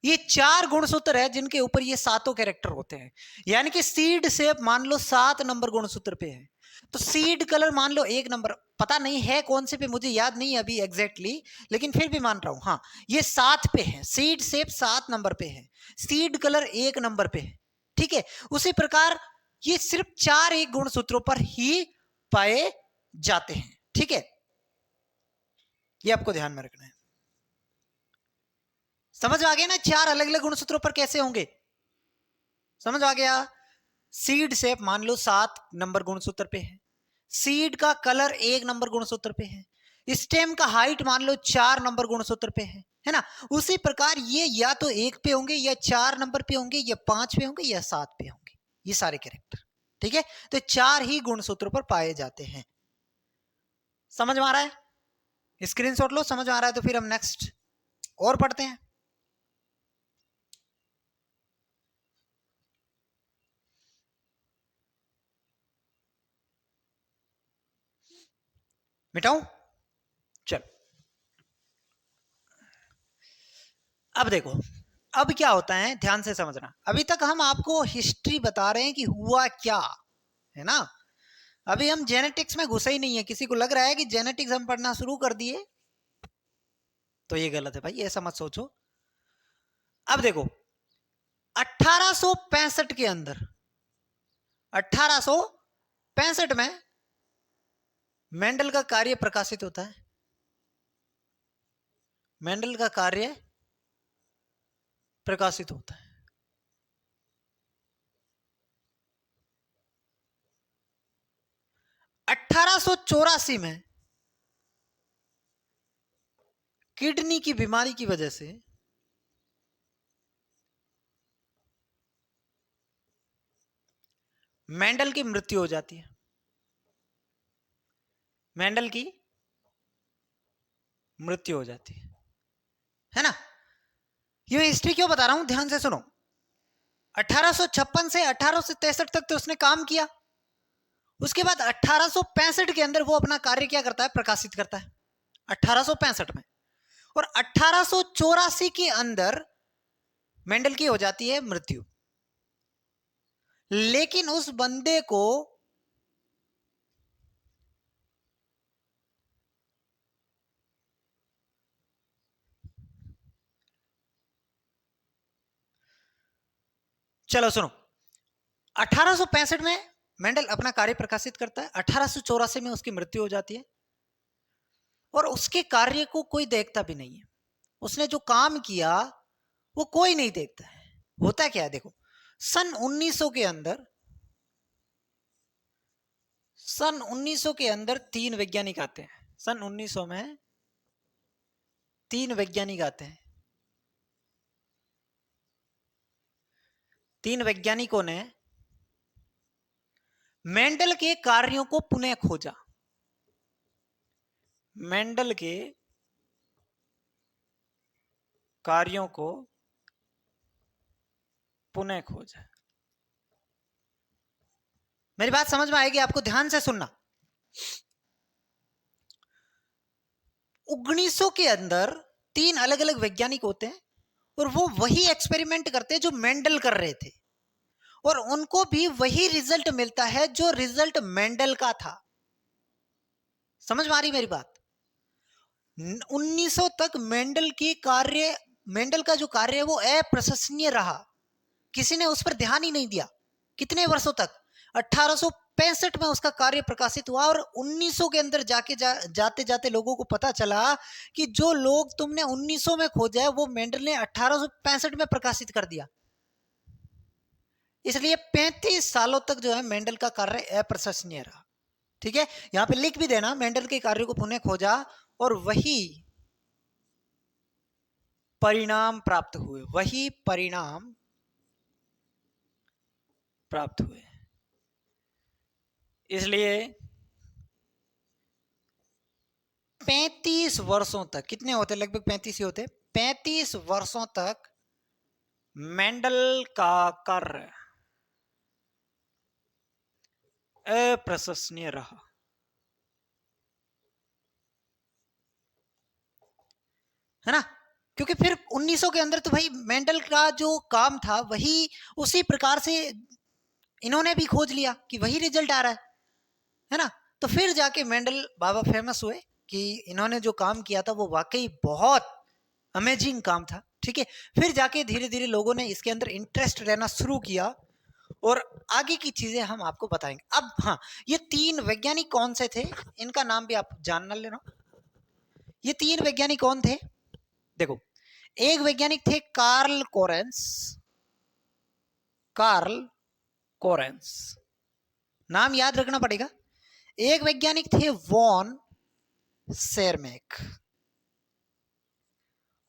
ये 4 गुणसूत्र है जिनके ऊपर ये 7 कैरेक्टर होते हैं। यानी कि सीड शेप मान लो 7 नंबर गुणसूत्र पे है, तो सीड कलर मान लो 1 नंबर, पता नहीं है कौन से पे, मुझे याद नहीं अभी एग्जैक्टली, लेकिन फिर भी मान रहा हूं, हाँ ये 7 पे है, सीड शेप 7 नंबर पे है, सीड कलर 1 नंबर पे है। ठीक है, उसी प्रकार ये सिर्फ 4 एक गुणसूत्रों पर ही पाए जाते हैं। ठीक है, ये आपको ध्यान में रखना है। समझ आ गया ना, 4 अलग अलग गुणसूत्रों पर कैसे होंगे, समझ आ गया। सीड शेप मान लो 7 नंबर गुणसूत्र पे है, सीड का कलर 1 नंबर गुणसूत्र पे है, स्टेम का हाइट मान लो 4 नंबर गुणसूत्र पे है ना। उसी प्रकार ये या तो 1 पे होंगे या 4 नंबर पे होंगे या 5 पे होंगे या 7 पे होंगे, ये सारे कैरेक्टर। ठीक है, तो 4 ही गुणसूत्रों पर पाए जाते हैं। समझ में आ रहा है, स्क्रीनशॉट लो, समझ में आ रहा है तो फिर हम नेक्स्ट और पढ़ते हैं। मिटाऊं, चल अब देखो, अब क्या होता है ध्यान से समझना। अभी तक हम आपको हिस्ट्री बता रहे हैं कि हुआ क्या, है ना। अभी हम जेनेटिक्स में घुसे ही नहीं है। किसी को लग रहा है कि जेनेटिक्स हम पढ़ना शुरू कर दिए, तो ये गलत है भाई, ऐसा मत सोचो। अब देखो 1865 के अंदर, 1865 में मेंडल का कार्य प्रकाशित होता है। मेंडल का कार्य प्रकाशित होता है। 1884 में किडनी की बीमारी की वजह से मेंडल की मृत्यु हो जाती है। मेंडल की मृत्यु हो जाती है ना। ये हिस्ट्री क्यों बता रहा हूं, ध्यान से सुनो। 1856 से 1863 तक तो उसने काम किया। उसके बाद 1865 के अंदर वो अपना कार्य क्या करता है, प्रकाशित करता है 1865 में। और 1884 के अंदर मेंडल की हो जाती है मृत्यु। लेकिन उस बंदे को चलो सुनो, 1865 में मेंडल अपना कार्य प्रकाशित करता है, 1884 में उसकी मृत्यु हो जाती है। और उसके कार्य को कोई देखता भी नहीं है। उसने जो काम किया वो कोई नहीं देखता है। होता क्या है देखो, सन 1900 के अंदर तीन वैज्ञानिक आते हैं। सन 1900 में तीन वैज्ञानिक आते हैं। तीन वैज्ञानिकों ने मेंडल के कार्यों को पुनः खोजा। मेंडल के कार्यों को पुनः खोजा। मेरी बात समझ में आएगी आपको? ध्यान से सुनना। 1900 के अंदर तीन अलग अलग वैज्ञानिक होते हैं और वो वही एक्सपेरिमेंट करते हैं जो मेंडल कर रहे थे, और उनको भी वही रिजल्ट मिलता है जो रिजल्ट मेंडल का था। समझ में आ रही मेरी बात? 1900 तक मेंडल का जो कार्य है वो अप्रशंसनीय रहा, किसी ने उस पर ध्यान ही नहीं दिया। कितने वर्षों तक? 1865 में उसका कार्य प्रकाशित हुआ, और 1900 के अंदर जाते जाते लोगों को पता चला कि जो लोग तुमने 1900 में खोजा है वो मेंडल ने 1865 में प्रकाशित कर दिया। इसलिए 35 सालों तक जो है मेंडल का कार्य अप्रशंसनीय रहा। ठीक है, यहां पे लिख भी देना, मेंडल के कार्य को पुनः खोजा और वही परिणाम प्राप्त हुए। वही परिणाम प्राप्त हुए। इसलिए 35 वर्षों तक, कितने होते? लगभग 35 ही होते। 35 वर्षों तक मेंडल का कार्य अप्रशंसनीय रहा। है ना? क्योंकि फिर 1900 के अंदर तो भाई मेंडल का जो काम था वही, उसी प्रकार से इन्होंने भी खोज लिया कि वही रिजल्ट आ रहा है ना? तो फिर जाके मेंडल बाबा फेमस हुए कि इन्होंने जो काम किया था वो वाकई बहुत अमेजिंग काम था। ठीक है, फिर जाके धीरे धीरे लोगों ने इसके अंदर इंटरेस्ट लेना शुरू किया और आगे की चीजें हम आपको बताएंगे। अब हाँ, ये तीन वैज्ञानिक कौन से थे, इनका नाम भी आप जानना लेना। ये तीन वैज्ञानिक कौन थे? देखो, एक वैज्ञानिक थे कार्ल कोरेंस। कार्ल कोरेंस नाम याद रखना पड़ेगा। एक वैज्ञानिक थे वॉन सेरमेक,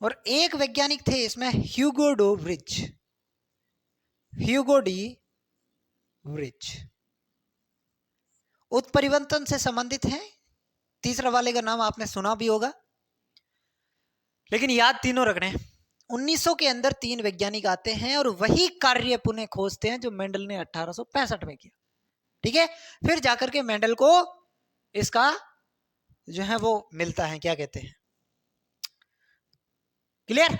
और एक वैज्ञानिक थे इसमें ह्यूगो डो व्रिज। ह्यूगो डी व्रिज उत्परिवर्तन से संबंधित हैं। तीसरा वाले का नाम आपने सुना भी होगा, लेकिन याद तीनों रखने। 1900 के अंदर तीन वैज्ञानिक आते हैं और वही कार्य पुनः खोजते हैं जो मेंडल ने 1865 में किया। ठीक है, फिर जाकर के मेंडल को इसका जो है वो मिलता है, क्या कहते हैं, क्लियर?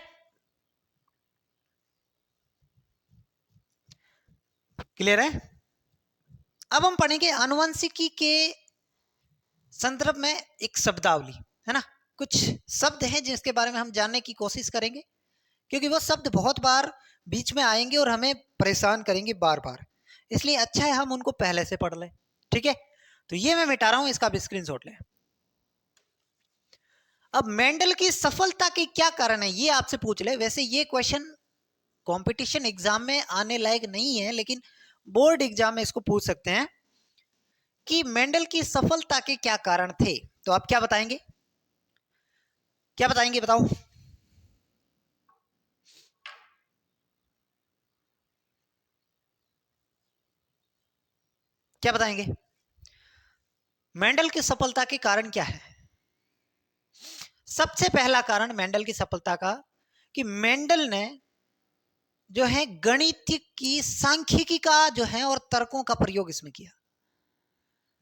क्लियर है? अब हम पढ़ेंगे आनुवंशिकी के संदर्भ में एक शब्दावली, है ना? कुछ शब्द हैं जिसके बारे में हम जानने की कोशिश करेंगे, क्योंकि वो शब्द बहुत बार बीच में आएंगे और हमें परेशान करेंगे बार बार, इसलिए अच्छा है हम उनको पहले से पढ़ लें। ठीक है, तो ये मैं मिटा रहा हूं, इसका भी स्क्रीनशॉट लें। अब मेंडल की सफलता के क्या कारण है ये आपसे पूछ ले। वैसे ये क्वेश्चन कंपटीशन एग्जाम में आने लायक नहीं है, लेकिन बोर्ड एग्जाम में इसको पूछ सकते हैं कि मेंडल की सफलता के क्या कारण थे। तो आप क्या बताएंगे? क्या बताएंगे, बताओ? क्या बताएंगे? मेंडल की सफलता के कारण क्या है? सबसे पहला कारण मेंडल की सफलता का कि मेंडल ने जो है गणित की, सांख्यिकी का जो है और तर्कों का प्रयोग इसमें किया।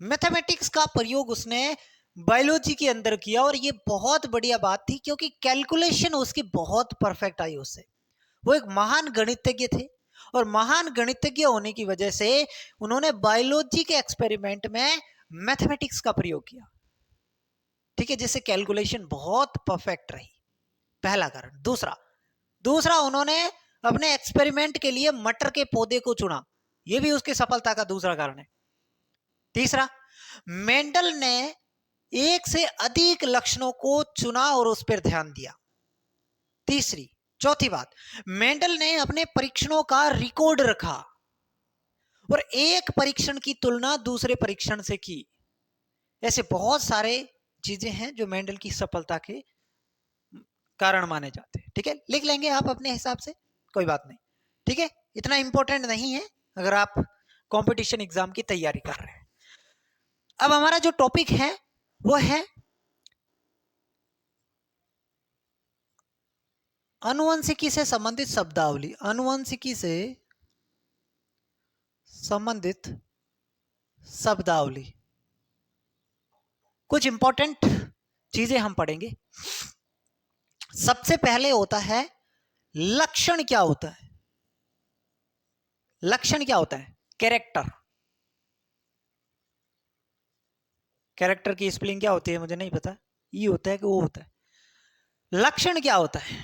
मैथमेटिक्स का प्रयोग उसने बायोलॉजी के अंदर किया, और ये बहुत बढ़िया बात थी क्योंकि कैलकुलेशन उसकी बहुत परफेक्ट आई उससे। वो एक महान गणितज्ञ थे, और महान गणितज्ञ होने की वजह से उन्होंने बायोलॉजी के एक्सपेरिमेंट में मैथमेटिक्स का प्रयोग किया। ठीक है, जिससे कैलकुलेशन बहुत परफेक्ट रही। पहला कारण। दूसरा उन्होंने अपने एक्सपेरिमेंट के लिए मटर के पौधे को चुना, यह भी उसकी सफलता का दूसरा कारण है। तीसरा, मेंडल ने एक से अधिक लक्षणों को चुना और उस पर ध्यान दिया। तीसरी, चौथी बात, मेंडल ने अपने परीक्षणों का रिकॉर्ड रखा और एक परीक्षण की तुलना दूसरे परीक्षण से की। ऐसे बहुत सारे चीजें हैं जो मेंडल की सफलता के कारण माने जाते हैं। ठीक है, लिख लेंगे आप अपने हिसाब से, कोई बात नहीं। ठीक है, इतना इंपॉर्टेंट नहीं है अगर आप कंपटीशन एग्जाम की तैयारी कर रहे हैं। अब हमारा जो टॉपिक है वो है आनुवंशिकी से संबंधित शब्दावली। आनुवंशिकी से संबंधित शब्दावली, कुछ इंपॉर्टेंट चीजें हम पढ़ेंगे। सबसे पहले होता है लक्षण। क्या होता है लक्षण? क्या होता है? कैरेक्टर। कैरेक्टर की स्पेलिंग क्या होती है मुझे नहीं पता, ई होता है कि वो होता है? लक्षण क्या होता है?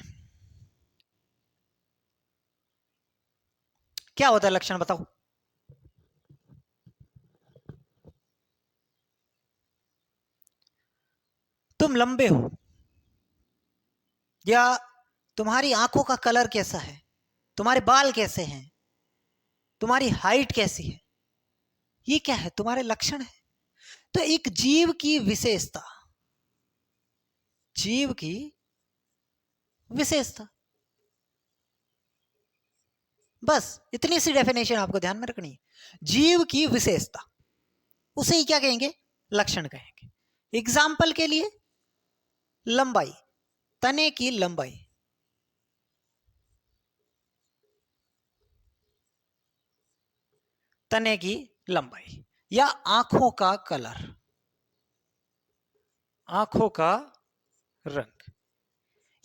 क्या होता है लक्षण, बताओ। तुम लंबे हो, या तुम्हारी आंखों का कलर कैसा है, तुम्हारे बाल कैसे हैं, तुम्हारी हाइट कैसी है, ये क्या है? तुम्हारे लक्षण है। तो एक जीव की विशेषता, जीव की विशेषता, बस इतनी सी डेफिनेशन आपको ध्यान में रखनी है। जीव की विशेषता, उसे ही क्या कहेंगे? लक्षण कहेंगे। एग्जाम्पल के लिए लंबाई, तने की लंबाई, तने की लंबाई, या आंखों का कलर, आंखों का रंग,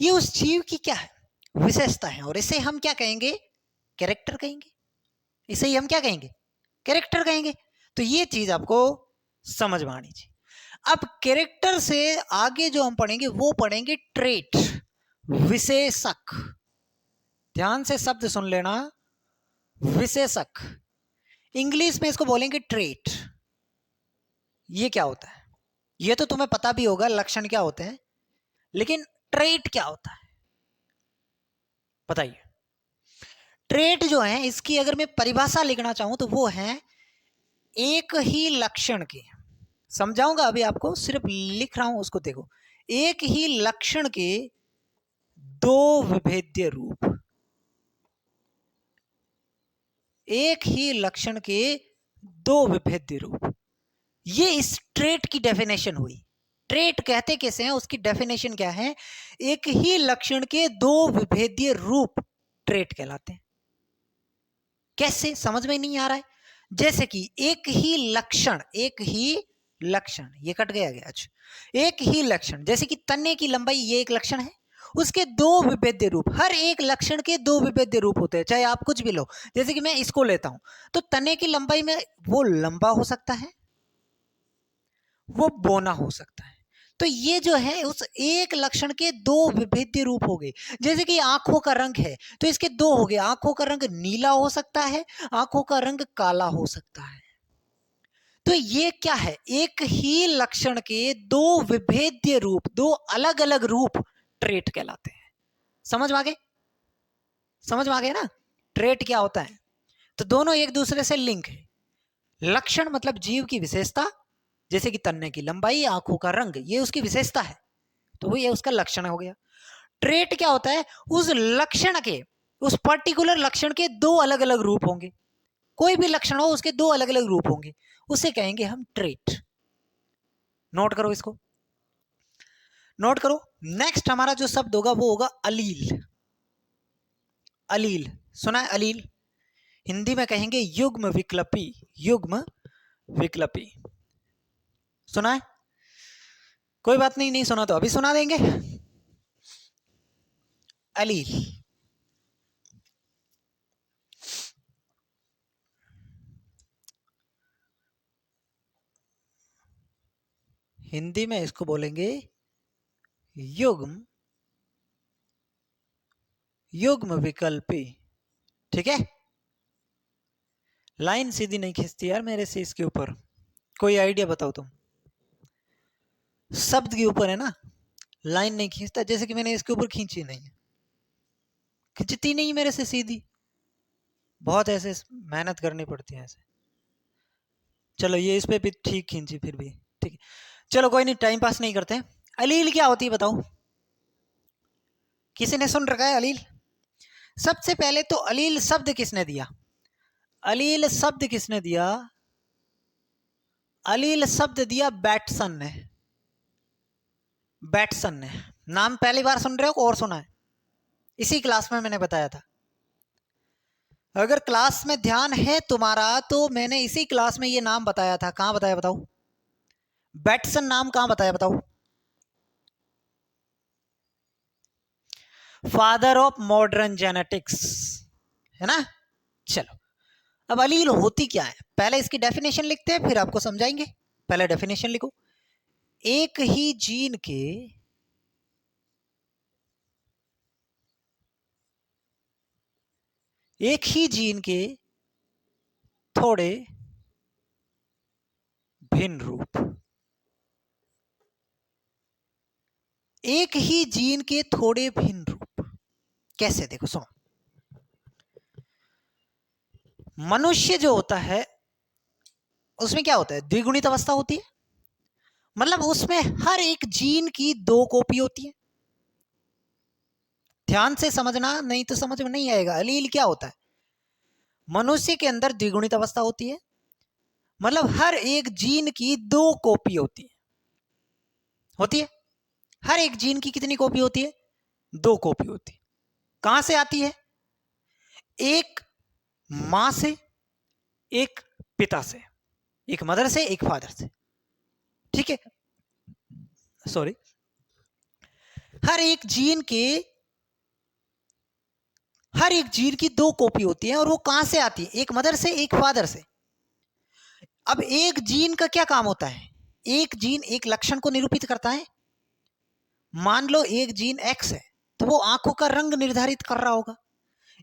ये उस जीव की क्या है? विशेषता है। और इसे हम क्या कहेंगे? कैरेक्टर कहेंगे। इसे ही हम क्या कहेंगे? कैरेक्टर कहेंगे। तो ये चीज आपको समझ में आनी चाहिए। अब कैरेक्टर से आगे जो हम पढ़ेंगे वो पढ़ेंगे ट्रेट, विशेषक। ध्यान से शब्द सुन लेना, विशेषक। इंग्लिश में इसको बोलेंगे ट्रेट। ये क्या होता है? ये तो तुम्हें पता भी होगा लक्षण क्या होते हैं, लेकिन ट्रेट क्या होता है बताइए। ट्रेट जो है, इसकी अगर मैं परिभाषा लिखना चाहूं तो वो है एक ही लक्षण के, समझाऊंगा अभी आपको, सिर्फ लिख रहा हूं उसको, देखो। एक ही लक्षण के दो विभेद्य रूप, एक ही लक्षण के दो विभेद्य रूप, ये इस ट्रेट की डेफिनेशन हुई। ट्रेट कहते कैसे हैं, उसकी डेफिनेशन क्या है? एक ही लक्षण के दो विभेद्य रूप ट्रेट कहलाते हैं। कैसे? समझ में नहीं आ रहा है? जैसे कि एक ही लक्षण, एक ही लक्षण, ये कट गया गया अच्छा। एक ही लक्षण, जैसे कि तने की लंबाई, ये एक लक्षण है, उसके दो विभेद्य रूप। हर एक लक्षण के दो विभेद्य रूप होते हैं, चाहे आप कुछ भी लो। जैसे कि मैं इसको लेता हूं, तो तने की लंबाई में वो लंबा हो सकता है, वो बोना हो सकता है। तो ये जो है उस एक लक्षण के दो विभेद्य रूप हो गए। जैसे कि आंखों का रंग है, तो इसके दो हो गए। आंखों का रंग नीला हो सकता है, आंखों का रंग काला हो सकता है। तो ये क्या है? एक ही लक्षण के दो विभेद्य रूप, दो अलग अलग रूप ट्रेट कहलाते हैं। समझ में आ गए? समझ में आ गए ना ट्रेट क्या होता है? तो दोनों एक दूसरे से लिंक है। लक्षण मतलब जीव की विशेषता, जैसे कि तन्ने की लंबाई, आंखों का रंग, ये उसकी विशेषता है, तो वो ये उसका लक्षण हो गया। ट्रेट क्या होता है? उस लक्षण के, उस पर्टिकुलर लक्षण के दो अलग अलग रूप होंगे। कोई भी लक्षण हो, उसके दो अलग अलग रूप होंगे, उसे कहेंगे हम ट्रेट। नोट करो इसको, नोट करो। नेक्स्ट हमारा जो शब्द होगा वो होगा अलील। अलील सुना है? अलील हिंदी में कहेंगे युग्म विकल्पी। युग्म विकल्पी सुना है? कोई बात नहीं, नहीं सुना तो अभी सुना देंगे। अलील, हिंदी में इसको बोलेंगे युग्म, युग्म विकल्पी। ठीक है, लाइन सीधी नहीं खींचती यार मेरे से इसके ऊपर। कोई आइडिया बताओ तुम? शब्द के ऊपर है ना, लाइन नहीं खींचता, जैसे कि मैंने इसके ऊपर खींची नहीं है। खिंचती नहीं मेरे से सीधी, बहुत ऐसे मेहनत करनी पड़ती है ऐसे। चलो ये इस पे भी ठीक खींची फिर भी ठीक है। चलो कोई नहीं, टाइम पास नहीं करते। अलील क्या होती है बताओ, किसी ने सुन रखा है अलील? सबसे पहले तो अलील शब्द किसने दिया? अलील शब्द किसने दिया? अलील शब्द दिया बैटसन ने। बैटसन ने। नाम पहली बार सुन रहे हो और सुना है? इसी क्लास में मैंने बताया था। अगर क्लास में ध्यान है तुम्हारा तो मैंने इसी क्लास में ये नाम बताया था। कहां बताया बताओ? बैटसन नाम कहां बताया बताओ? फादर ऑफ मॉडर्न जेनेटिक्स, है ना? चलो अब अलील होती क्या है, पहले इसकी डेफिनेशन लिखते हैं फिर आपको समझाएंगे। पहले डेफिनेशन लिखो। एक ही जीन के थोड़े भिन्न रूप। एक ही जीन के थोड़े भिन्न रूप कैसे? देखो सुनो, मनुष्य जो होता है उसमें क्या होता है? द्विगुणित अवस्था होती है, मतलब उसमें हर एक जीन की दो कॉपी होती है। ध्यान से समझना, नहीं तो समझ में नहीं आएगा। अलील क्या होता है? मनुष्य के अंदर द्विगुणित अवस्था होती है, मतलब हर एक जीन की दो कॉपी होती है। हर एक जीन की कितनी कॉपी होती है? दो कॉपी होती है। कहां से आती है? एक मां से, एक पिता से, एक मदर से, एक फादर से, ठीक है? सॉरी, हर एक जीन की दो कॉपी होती है और वो कहां से आती है? एक मदर से, एक फादर से। अब एक जीन का क्या काम होता है? एक जीन एक लक्षण को निरूपित करता है। मान लो एक जीन एक्स है तो वो आंखों का रंग निर्धारित कर रहा होगा।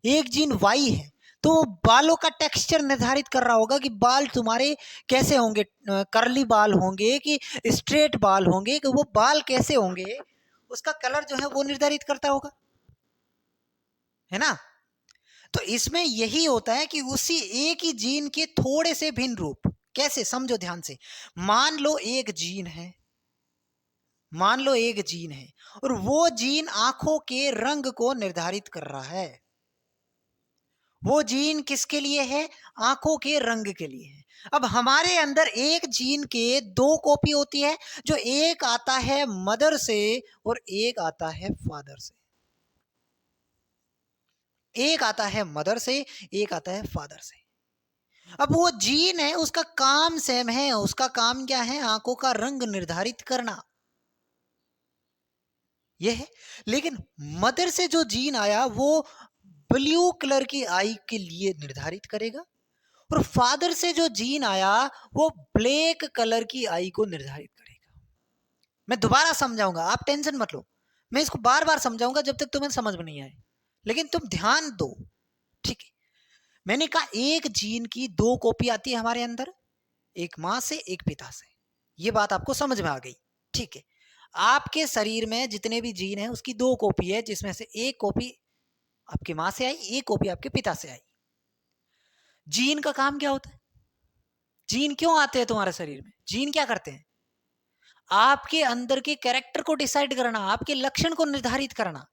एक जीन वाई है तो वो बालों का टेक्सचर निर्धारित कर रहा होगा कि बाल तुम्हारे कैसे होंगे, करली बाल होंगे कि स्ट्रेट बाल होंगे, कि वो बाल कैसे होंगे, उसका कलर जो है वो निर्धारित करता होगा, है ना? तो इसमें यही होता है कि उसी एक ही जीन के थोड़े से भिन्न रूप। कैसे? समझो ध्यान से। मान लो एक जीन है, मान लो एक जीन है और वो जीन आंखों के रंग को निर्धारित कर रहा है। वो जीन किसके लिए है? आंखों के रंग के लिए है। अब हमारे अंदर एक जीन के दो कॉपी होती है, जो एक आता है मदर से और एक आता है फादर से। एक आता है मदर से, एक आता है फादर से। अब वो जीन है, उसका काम सेम है। उसका काम क्या है? आंखों का रंग निर्धारित करना, यह है। लेकिन मदर से जो जीन आया वो ब्लू कलर की आई के लिए निर्धारित करेगा और फादर से जो जीन आया वो ब्लैक कलर की आई को निर्धारित करेगा। मैं दोबारा समझाऊंगा, आप टेंशन मत लो। मैं इसको बार बार समझाऊंगा जब तक तुम्हें समझ में नहीं आए, लेकिन तुम ध्यान दो, ठीक है? मैंने कहा एक जीन की दो कॉपी आती है हमारे अंदर, एक मां से, एक पिता से। ये बात आपको समझ में आ गई, ठीक है? आपके शरीर में जितने भी जीन है उसकी दो कॉपी है, जिसमें से एक कॉपी आपकी मां से आई, एक कॉपी आपके पिता से आई। जीन का काम क्या होता है? जीन क्यों आते हैं तुम्हारे शरीर में? जीन क्या करते हैं? आपके अंदर के कैरेक्टर को डिसाइड करना, आपके लक्षण को निर्धारित करना।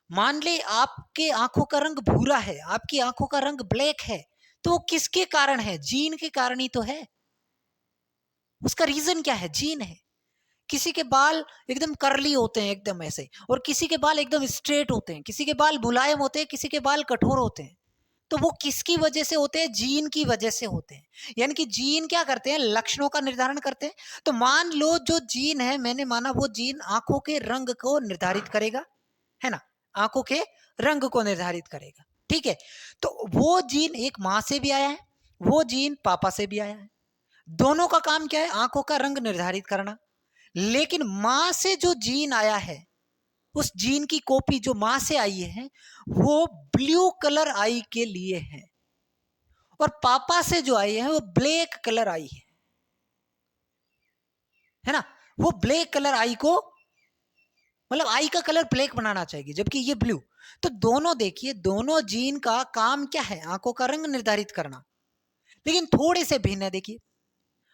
मान ले आपके आंखों का रंग भूरा है, आपकी आंखों का रंग ब्लैक है, तो वो किसके कारण है? जीन के कारण ही तो है। उसका रीजन क्या है? जीन है। किसी के बाल एकदम करली होते हैं, एकदम ऐसे, और किसी के बाल एकदम स्ट्रेट होते हैं, किसी के बाल मुलायम होते हैं, किसी के बाल कठोर होते हैं। तो वो किसकी वजह से होते हैं? जीन की वजह से होते हैं। यानी कि जीन क्या करते हैं? लक्षणों का निर्धारण करते हैं। तो मान लो जो जीन है, मैंने माना वो जीन आंखों के रंग को निर्धारित करेगा, है ना? आंखों के रंग को निर्धारित करेगा, ठीक है? तो वो जीन एक मां से भी आया है, वो जीन पापा से भी आया है। दोनों का काम क्या है? आंखों का रंग निर्धारित करना। लेकिन मां से जो जीन आया है, उस जीन की कॉपी जो मां से आई है वो ब्लू कलर आई के लिए है, और पापा से जो आई है वो ब्लैक कलर आई है ना? वो ब्लैक कलर आई को मतलब आई का कलर ब्लैक बनाना चाहिए, जबकि ये ब्लू। तो दोनों देखिए, दोनों जीन का काम क्या है? आंखों का रंग निर्धारित करना, लेकिन थोड़े से भिन्न है। देखिए,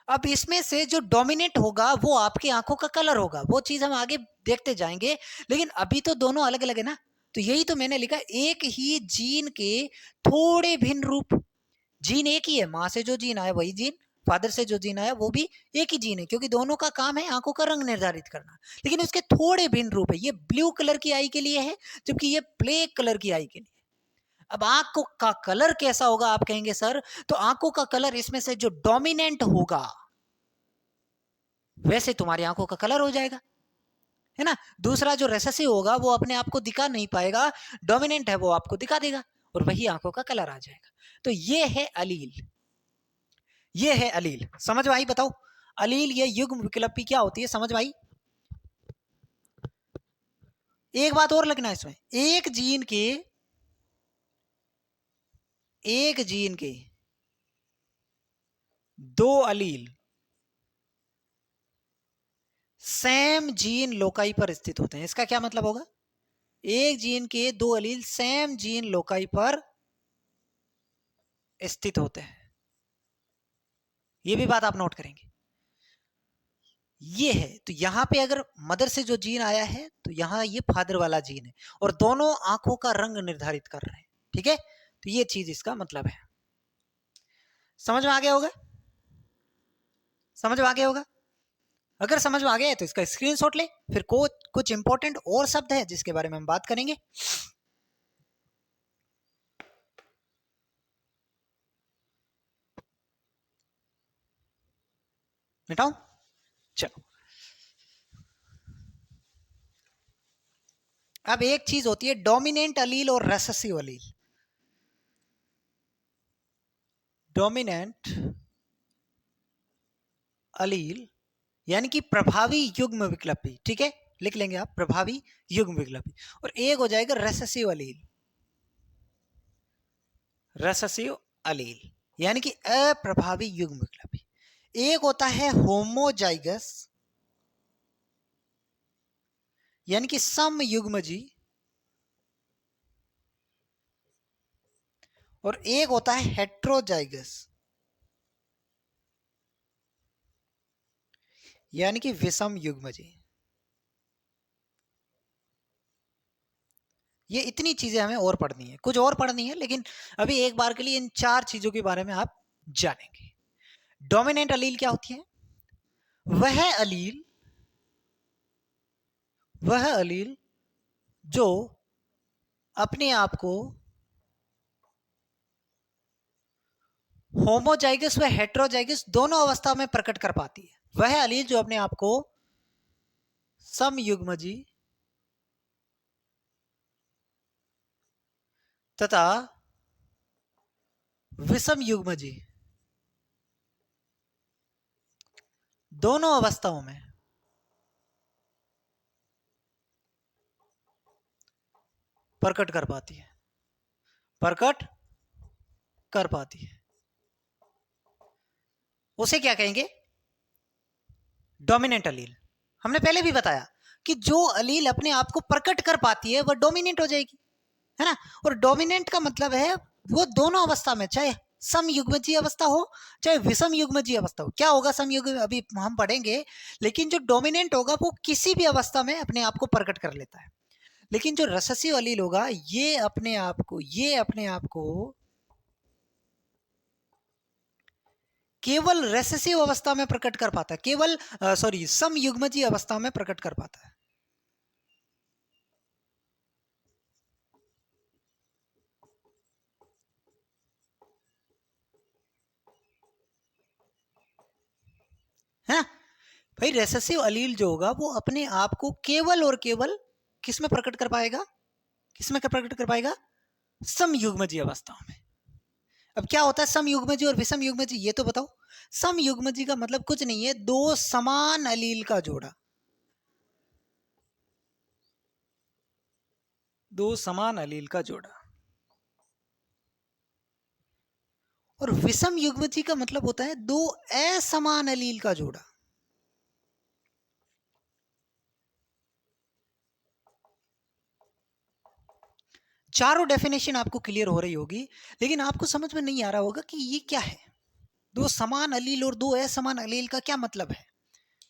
अब इसमें से जो डोमिनेट होगा वो आपकी आंखों का कलर होगा, वो चीज हम आगे देखते जाएंगे। लेकिन अभी तो दोनों अलग अलग है ना, तो यही तो मैंने लिखा, एक ही जीन के थोड़े भिन्न रूप। जीन एक ही है, माँ से जो जीन आया वही जीन, फादर से जो जीन आया वो भी एक ही जीन है, क्योंकि दोनों का काम है आंखों का रंग निर्धारित करना। लेकिन उसके थोड़े भिन्न रूप है, ये ब्लू कलर की आई के लिए है, जबकि ये ब्लैक कलर की आई के लिए। अब आंखों का कलर कैसा होगा आप कहेंगे सर? तो आंखों का कलर इसमें से जो डोमिनेंट होगा वैसे तुम्हारी आंखों का कलर हो जाएगा, है ना। दूसरा जो रेसेसिव होगा वो अपने आप को दिखा नहीं पाएगा, डोमिनेंट है वो आपको दिखा देगा, और वही आंखों का कलर आ जाएगा। तो ये है अलील, ये है अलील। समझ में आई? बताओ, अलील ये युग्म विकल्पी क्या होती है, समझ में आई? एक बात और लगना इसमें, एक जीन के दो अलील सेम जीन लोकाई पर स्थित होते हैं। इसका क्या मतलब होगा? एक जीन के दो अलील सेम जीन लोकाई पर स्थित होते हैं, ये भी बात आप नोट करेंगे। ये है, तो यहां पे अगर मदर से जो जीन आया है तो यहां ये फादर वाला जीन है, और दोनों आंखों का रंग निर्धारित कर रहे हैं, ठीक है। तो ये चीज इसका मतलब है। समझ में आ गया होगा? समझ में आ गया होगा? अगर समझ में आ गया है तो इसका स्क्रीनशॉट ले। फिर कुछ इंपॉर्टेंट और शब्द है जिसके बारे में हम बात करेंगे। मिटाओ, चलो। अब एक चीज होती है डोमिनेंट अलील और रेसेसिव अलील। डोमिनेंट अलील यानी कि प्रभावी युग्म विकल्पी, ठीक है, लिख लेंगे आप, प्रभावी युग्म विकल्पी। और एक हो जाएगा रेसेसिव अलील, रेसेसिव अलील यानी कि अप्रभावी युग्म विकल्पी। एक होता है होमोजाइगस यानी कि समयुग्मजी, और एक होता है हेट्रोजाइगस यानी कि विषम युग्मजी। ये इतनी चीजें हमें और पढ़नी है, कुछ और पढ़नी है, लेकिन अभी एक बार के लिए इन चार चीजों के बारे में आप जानेंगे। डोमिनेंट अलील क्या होती है? वह अलील, वह अलील जो अपने आप को होमोजाइगस व हेट्रोजाइगस दोनों अवस्था में प्रकट कर पाती है। वह अलील जो अपने आप को समयुग्मजी तथा विषम युग्मजी दोनों अवस्थाओं में प्रकट कर पाती है, प्रकट कर पाती है, उसे क्या कहेंगे? डोमिनेंट अलील। हमने पहले भी बताया कि जो अलील अपने आप को प्रकट कर पाती है वह डोमिनेंट हो जाएगी, है ना। और डोमिनेंट का मतलब है वो दोनों अवस्था में, चाहे समयुग्मजीय अवस्था हो चाहे विषम युग्मजीय अवस्था हो। क्या होगा समयुग्म अभी हम पढ़ेंगे, लेकिन जो डोमिनेंट होगा वो किसी भी अवस्था में अपने आप को प्रकट कर लेता है। लेकिन जो रेसेसिव अलील होगा ये अपने आप को केवल रेसेसिव अवस्था में प्रकट कर पाता है, केवल सॉरी समयुग्मजीय अवस्था में प्रकट कर पाता है ना। भाई रेसेसिव अलील जो होगा वो अपने आप को केवल और केवल किस में प्रकट कर पाएगा? किस में प्रकट कर पाएगा? समयुग्मजीय अवस्थाओं में। अब क्या होता है समयुग्मजी और विषम युग्मजी, ये तो बताओ। समयुग्मजी का मतलब कुछ नहीं है, दो समान अलील का जोड़ा, दो समान अलील का जोड़ा। और विषम युग्मजी का मतलब होता है दो असमान अलील का जोड़ा। चारों डेफिनेशन आपको क्लियर हो रही होगी, लेकिन आपको समझ में नहीं आ रहा होगा कि ये क्या है। दो समान अलील और दो असमान अलील का क्या मतलब है।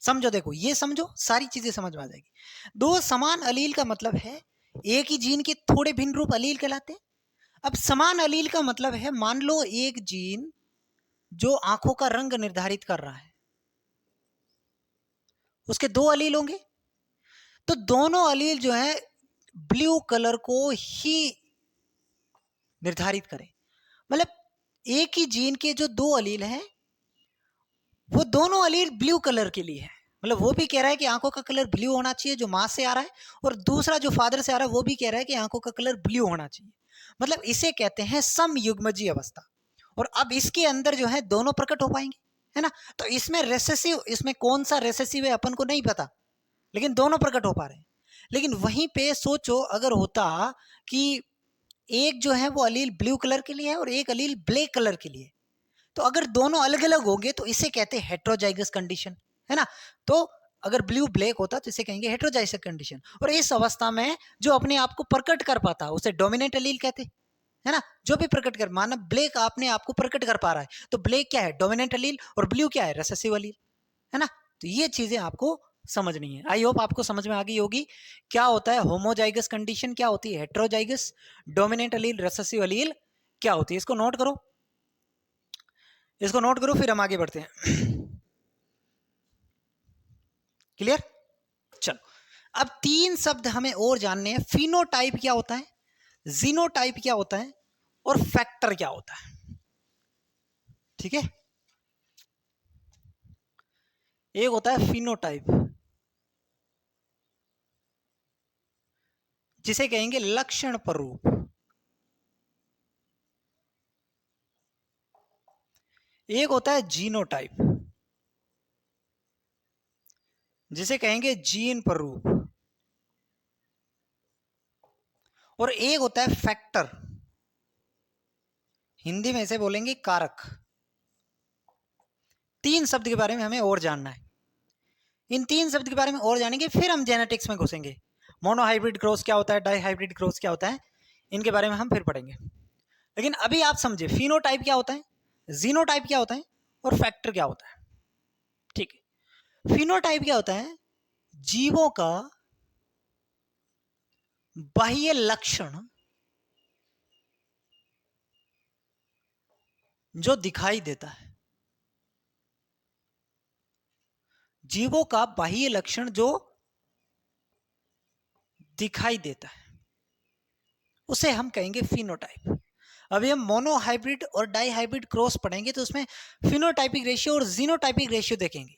समझो, देखो ये समझो, सारी चीजें समझ में आ जाएगी। दो समान अलील का मतलब है एक ही जीन के थोड़े भिन्न रूप अलील कहलाते हैं। अब समान अलील का मतलब है, मान लो एक जीन जो आंखों का रंग निर्धारित कर रहा है, उसके दो अलील होंगे, तो दोनों अलील जो है ब्लू कलर को ही निर्धारित करें। मतलब एक ही जीन के जो दो अलील हैं, वो दोनों अलील ब्लू कलर के लिए है। मतलब वो भी कह रहा है कि आंखों का कलर ब्लू होना चाहिए जो मां से आ रहा है, और दूसरा जो फादर से आ रहा है वो भी कह रहा है कि आंखों का कलर ब्लू होना चाहिए। मतलब इसे कहते हैं समयुग्मजी अवस्था। और अब इसके अंदर जो है दोनों प्रकट हो पाएंगे, है ना। तो इसमें रेसेसिव, इसमें कौन सा रेसेसिव है अपन को नहीं पता, लेकिन दोनों प्रकट हो पा रहे हैं। लेकिन वहीं पे सोचो अगर होता कि एक जो है वो अलील ब्लू कलर के लिए है और एक अलील ब्लैक कलर के लिए, तो अगर दोनों अलग अलग होंगे तो इसे कहते हैं हेट्रोजाइगस कंडीशन, है ना। तो अगर ब्लू ब्लैक होता तो इसे कहेंगे हेट्रोजाइगस कंडीशन। और इस अवस्था में जो अपने आप को प्रकट कर पाता उसे डोमिनेंट अलील कहते हैं, है ना। जो भी प्रकट कर, माना ब्लैक अपने आप को प्रकट कर पा रहा है तो ब्लैक क्या है, डोमिनेंट अलील, और ब्लू क्या है, रेसेसिव अलील, है ना। तो ये चीजें आपको समझनी है। आई होप आपको समझ में आ गई होगी क्या होता है होमोजाइगस कंडीशन, क्या होती है हेट्रोजाइगस, डोमिनेंट अलील, रेसेसिव अलील क्या होती है। इसको नोट करो, इसको नोट करो, फिर हम आगे बढ़ते हैं। क्लियर। चलो, अब तीन शब्द हमें और जानने हैं। फिनोटाइप क्या होता है, जीनोटाइप क्या होता है, और फैक्टर क्या होता है। ठीक है, एक होता है फिनोटाइप, जिसे कहेंगे लक्षण प्ररूप। एक होता है जीनोटाइप, जिसे कहेंगे जीन प्ररूप। और एक होता है फैक्टर, हिंदी में इसे बोलेंगे कारक। तीन शब्द के बारे में हमें और जानना है। इन तीन शब्द के बारे में और जानेंगे, फिर हम जेनेटिक्स में घुसेंगे। मोनोहाइब्रिड क्रॉस क्या होता है, डाईहाइब्रिड क्रॉस क्या होता है, इनके बारे में हम फिर पढ़ेंगे। लेकिन अभी आप समझे फिनोटाइप क्या होता है, जीनोटाइप क्या होता है, और फैक्टर क्या होता है। ठीक है, फिनोटाइप क्या होता है, जीवों का बाह्य लक्षण जो दिखाई देता है, जीवों का बाह्य लक्षण जो दिखाई देता है, उसे हम कहेंगे फिनोटाइप। अभी हम मोनोहाइब्रिड और डाईहाइब्रिड क्रॉस पढ़ेंगे तो उसमें फिनोटाइपिक रेशियो और जीनोटाइपिक रेशियो देखेंगे,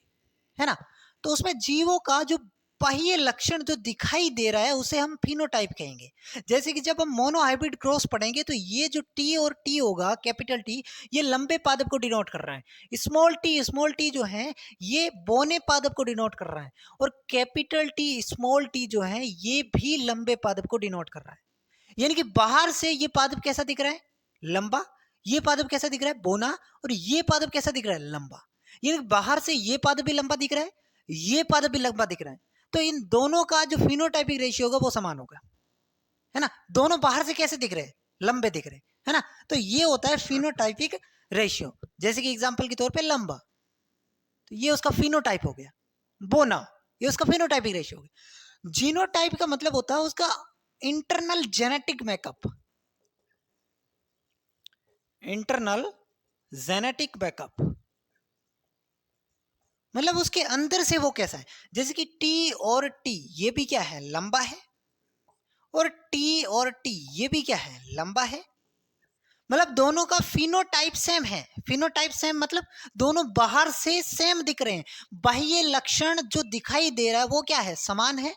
है ना। तो उसमें जीवों का जो बाह्य लक्षण जो दिखाई दे रहा है उसे हम फिनोटाइप कहेंगे। जैसे कि जब हम मोनोहाइब्रिड क्रॉस पढ़ेंगे तो ये जो टी और टी होगा, कैपिटल टी, ये लंबे पादप को डिनोट कर रहा है। स्मॉल टी जो है ये बौने पादप को डिनोट कर रहा है। और कैपिटल टी स्मॉल टी जो है ये भी लंबे पादप को डिनोट कर रहा है। यानी कि बाहर से ये पादप कैसा दिख रहा है, लंबा। ये पादप कैसा दिख रहा है, बोना। और ये पादप कैसा दिख रहा है, लंबा। यानी बाहर से ये पादप भी लंबा दिख रहा है, ये पादप भी लंबा दिख रहा है। तो इन दोनों का जो फिनोटाइपिक रेशियो होगा वो समान होगा, है ना। दोनों बाहर से कैसे दिख रहे हैं, लंबे दिख रहे हैं, है ना। तो ये होता है फिनोटाइपिक रेशियो। जैसे कि एग्जांपल के तौर पे लंबा, तो ये उसका फिनोटाइप हो गया। बोना, ये उसका फिनोटाइपिक रेशियो हो गया। जीनोटाइप का मतलब होता है उसका internal genetic makeup, internal genetic backup. मतलब उसके अंदर से वो कैसा है। जैसे कि टी और टी ये भी क्या है, लंबा है। और टी और टी ये भी क्या है, लंबा है। मतलब दोनों का फिनोटाइप सेम है। फिनोटाइप सेम मतलब दोनों बाहर से सेम दिख रहे हैं, बाह्य लक्षण जो दिखाई दे रहा है वो क्या है, समान है।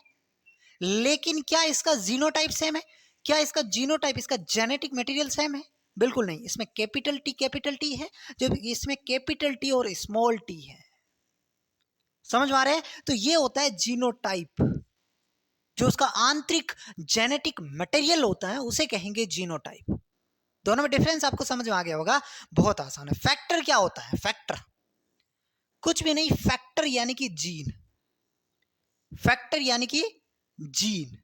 लेकिन क्या इसका जीनोटाइप सेम है, क्या इसका जीनोटाइप, इसका जेनेटिक मटेरियल सेम है, बिल्कुल नहीं। इसमें कैपिटल टी है, जब इसमें कैपिटल टी और स्मॉल टी है। समझ में आ रहा है। तो ये होता है जीनोटाइप, जो उसका आंतरिक जेनेटिक मटेरियल होता है उसे कहेंगे जीनोटाइप। दोनों में डिफरेंस आपको समझ में आ गया होगा, बहुत आसान है। फैक्टर क्या होता है, फैक्टर कुछ भी नहीं, फैक्टर यानी कि जीन, फैक्टर यानी कि जीन।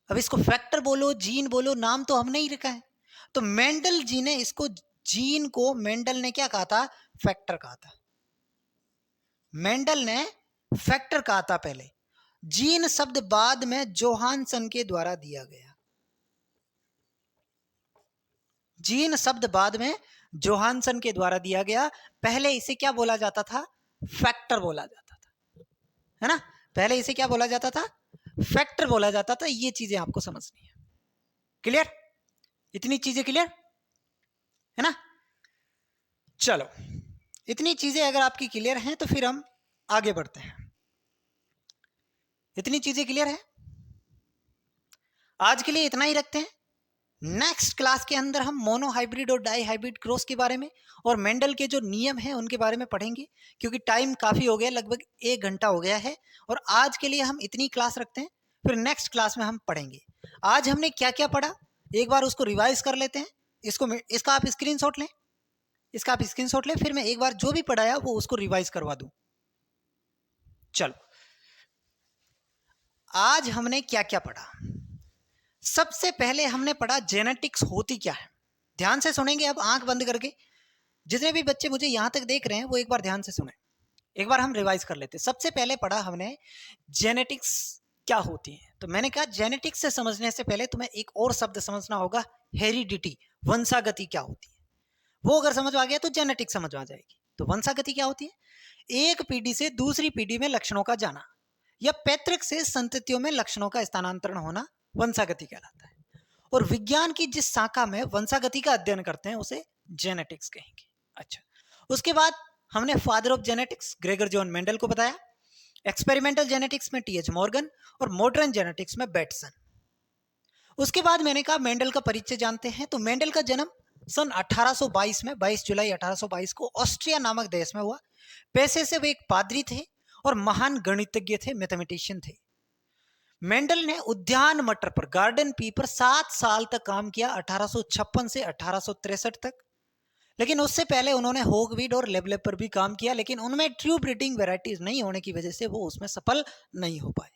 अब इसको फैक्टर बोलो, जीन बोलो, नाम तो हमने ही रखा है। तो मेंडल जी ने इसको, जीन को मेंडल ने क्या कहा था? फैक्टर कहा था। मेंडल ने फैक्टर कहा था पहले। जीन शब्द बाद में जोहानसन के द्वारा दिया गया। जीन शब्द बाद में जोहानसन के द्वारा दिया गया। पहले इसे क्या बोला जाता था? फैक्टर बोला जाता था, है ना? पहले इसे क्या बोला जाता था? फैक्टर बोला जाता था। ये चीजें आपको समझनी है। क्लियर? इतनी चीजें क्लियर है ना? चलो, इतनी चीजें अगर आपकी क्लियर हैं तो फिर हम आगे बढ़ते हैं। इतनी चीजें क्लियर है? आज के लिए इतना ही रखते हैं। नेक्स्ट क्लास के अंदर हम मोनो हाइब्रिड और डाई हाइब्रिड क्रॉस के बारे में और मेंडल के जो नियम हैं उनके बारे में पढ़ेंगे, क्योंकि टाइम काफी हो गया, लगभग 1 घंटा हो गया है। और आज के लिए हम इतनी क्लास रखते हैं, फिर नेक्स्ट क्लास में हम पढ़ेंगे। आज हमने क्या क्या पढ़ा, एक बार उसको रिवाइज कर लेते हैं। इसका आप स्क्रीनशॉट लें, इसका आप स्क्रीनशॉट लें, फिर मैं एक बार जो भी पढ़ाया वो उसको रिवाइज करवा दूं। चलो, आज हमने क्या क्या पढ़ा? सबसे पहले हमने पढ़ा जेनेटिक्स होती क्या है। ध्यान से सुनेंगे, अब आंख बंद करके। जितने भी बच्चे मुझे यहां तक देख रहे हैं वो एक बार ध्यान से सुने। एक बार हम रिवाइज कर लेते हैं। सबसे पहले पढ़ा हमने जेनेटिक्स क्या होती है। तो मैंने कहा जेनेटिक्स से समझने से पहले तुम्हें एक और शब्द समझना होगा, हेरिडिटी, वंशागति क्या होती है। वो अगर समझ आ गया तो जेनेटिक्स समझ आ जाएगी। तो वंशागति क्या होती है? एक पीढ़ी से दूसरी पीढ़ी में लक्षणों का जाना या पैतृक से संततियों में लक्षणों का स्थानांतरण होना वंशागति कहलाता है। और विज्ञान की जिस शाखा में वंशागति का अध्ययन करते हैं उसे जेनेटिक्स कहेंगे। अच्छा, उसके बाद हमने father of genetics Gregor John Mendel को बताया, एक्सपेरिमेंटल जेनेटिक्स में टी.एच. मॉर्गन और मॉडर्न जेनेटिक्स में बेटसन। उसके बाद मैंने कहा मेंडल का परिचय जानते हैं। तो मेंडल का जन्म सन 1822 में 22 जुलाई 1822 को ऑस्ट्रिया नामक देश में हुआ। पेशे से वे एक पादरी थे और महान गणितज्ञ थे, मैथमेटिशियन थे। मेंडल ने उद्यान मटर पर, गार्डन पी पर 7 साल तक काम किया, 1856 से 1863 तक। लेकिन उससे पहले उन्होंने होगवीड और लेबलेब पर भी काम किया, लेकिन उनमें ट्रू ब्रीडिंग वेराइटीज नहीं होने की वजह से वो उसमें सफल नहीं हो पाए।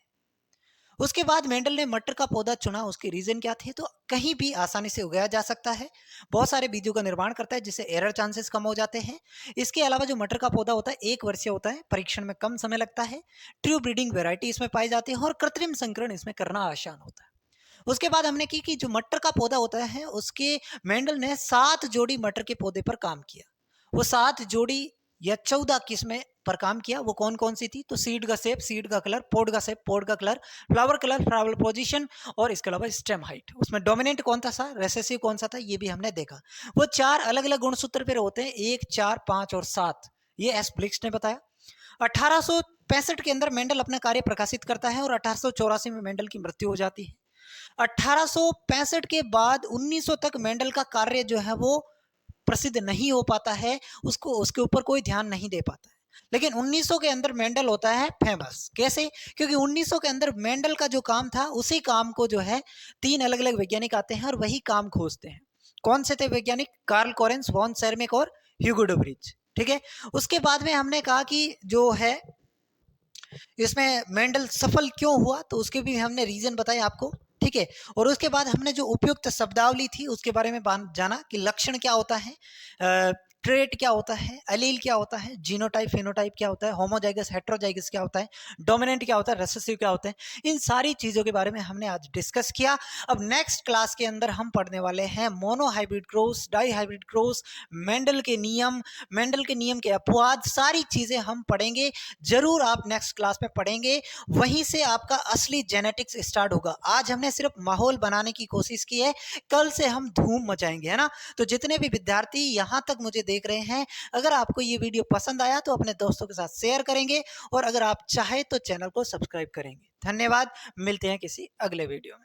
उसके बाद मेंडल ने मटर का पौधा चुना। उसके रीजन क्या थे? तो कहीं भी आसानी से उगाया जा सकता है, बहुत सारे बीजों का निर्माण करता है जिससे एरर चांसेस कम हो जाते हैं। इसके अलावा जो मटर का पौधा होता है 1 वर्षीय होता है, परीक्षण में कम समय लगता है, ट्रू ब्रीडिंग वेराइटी इसमें पाई जाती है और कृत्रिम संकरण इसमें करना आसान होता है। उसके बाद हमने की कि जो मटर का पौधा होता है उसके मेंडल ने 7 जोड़ी मटर के पौधे पर काम किया। वो 7 जोड़ी या 14 किस्में पर काम किया। वो कौन कौन सी थी? तो सीड का शेप, सीड का कलर, पोड का शेप, पोड का कलर, फ्लावर पोजीशन और इसके अलावा स्टेम हाइट। उसमें डोमिनेंट कौन था, रेसेसिव कौन सा था, ये भी हमने देखा। वो 4 अलग अलग गुणसूत्र पर होते हैं, 1, 4, 5 और 7। ये एस ब्लिक्स ने बताया। 1865 के अंदर मेंडल अपना कार्य प्रकाशित करता है और 1884 में मेंडल की मृत्यु हो जाती है। 1865 के बाद 1900 तक मेंडल का कार्य जो है वो प्रसिद्ध नहीं हो पाता है, उसको उसके ऊपर कोई ध्यान नहीं दे पाता है। लेकिन 1900 के अंदर मेंडल होता है फेमस। कैसे? क्योंकि 1900 के अंदर मेंडल का जो काम था उसी काम को जो है 3 अलग अलग वैज्ञानिक आते हैं और वही काम खोजते हैं। कौन से थे वैज्ञानिक? कार्ल कोरेंस, वॉन सेरमेक और ह्यूगो डुबरिज। ठीक है। उसके बाद में हमने कहा कि जो है इसमें मेंडल सफल क्यों हुआ, तो उसके भी हमने रीजन बताए आपको। ठीक है। और उसके बाद हमने जो उपयुक्त शब्दावली थी उसके बारे में जाना कि लक्षण क्या होता है, ट्रेट क्या होता है, एलील क्या होता है, जीनोटाइप फेनोटाइप क्या होता है, होमोजाइगस हेट्रोजाइगस क्या होता है, डोमिनेंट क्या होता है, रिसेसिव क्या होता है। इन सारी चीजों के बारे में हमने आज डिस्कस किया। अब नेक्स्ट क्लास के अंदर हम पढ़ने वाले हैं monohybrid cross, dihybrid cross, Mendel के नियम के अपवाद, सारी चीजें हम पढ़ेंगे। जरूर आप नेक्स्ट क्लास में पढ़ेंगे, वहीं से आपका असली जेनेटिक्स स्टार्ट होगा। आज हमने सिर्फ माहौल बनाने की कोशिश की है, कल से हम धूम मचाएंगे, है ना? तो जितने भी विद्यार्थी यहां तक मुझे देख रहे हैं, अगर आपको ये वीडियो पसंद आया तो अपने दोस्तों के साथ शेयर करेंगे और अगर आप चाहे तो चैनल को सब्सक्राइब करेंगे। धन्यवाद, मिलते हैं किसी अगले वीडियो में।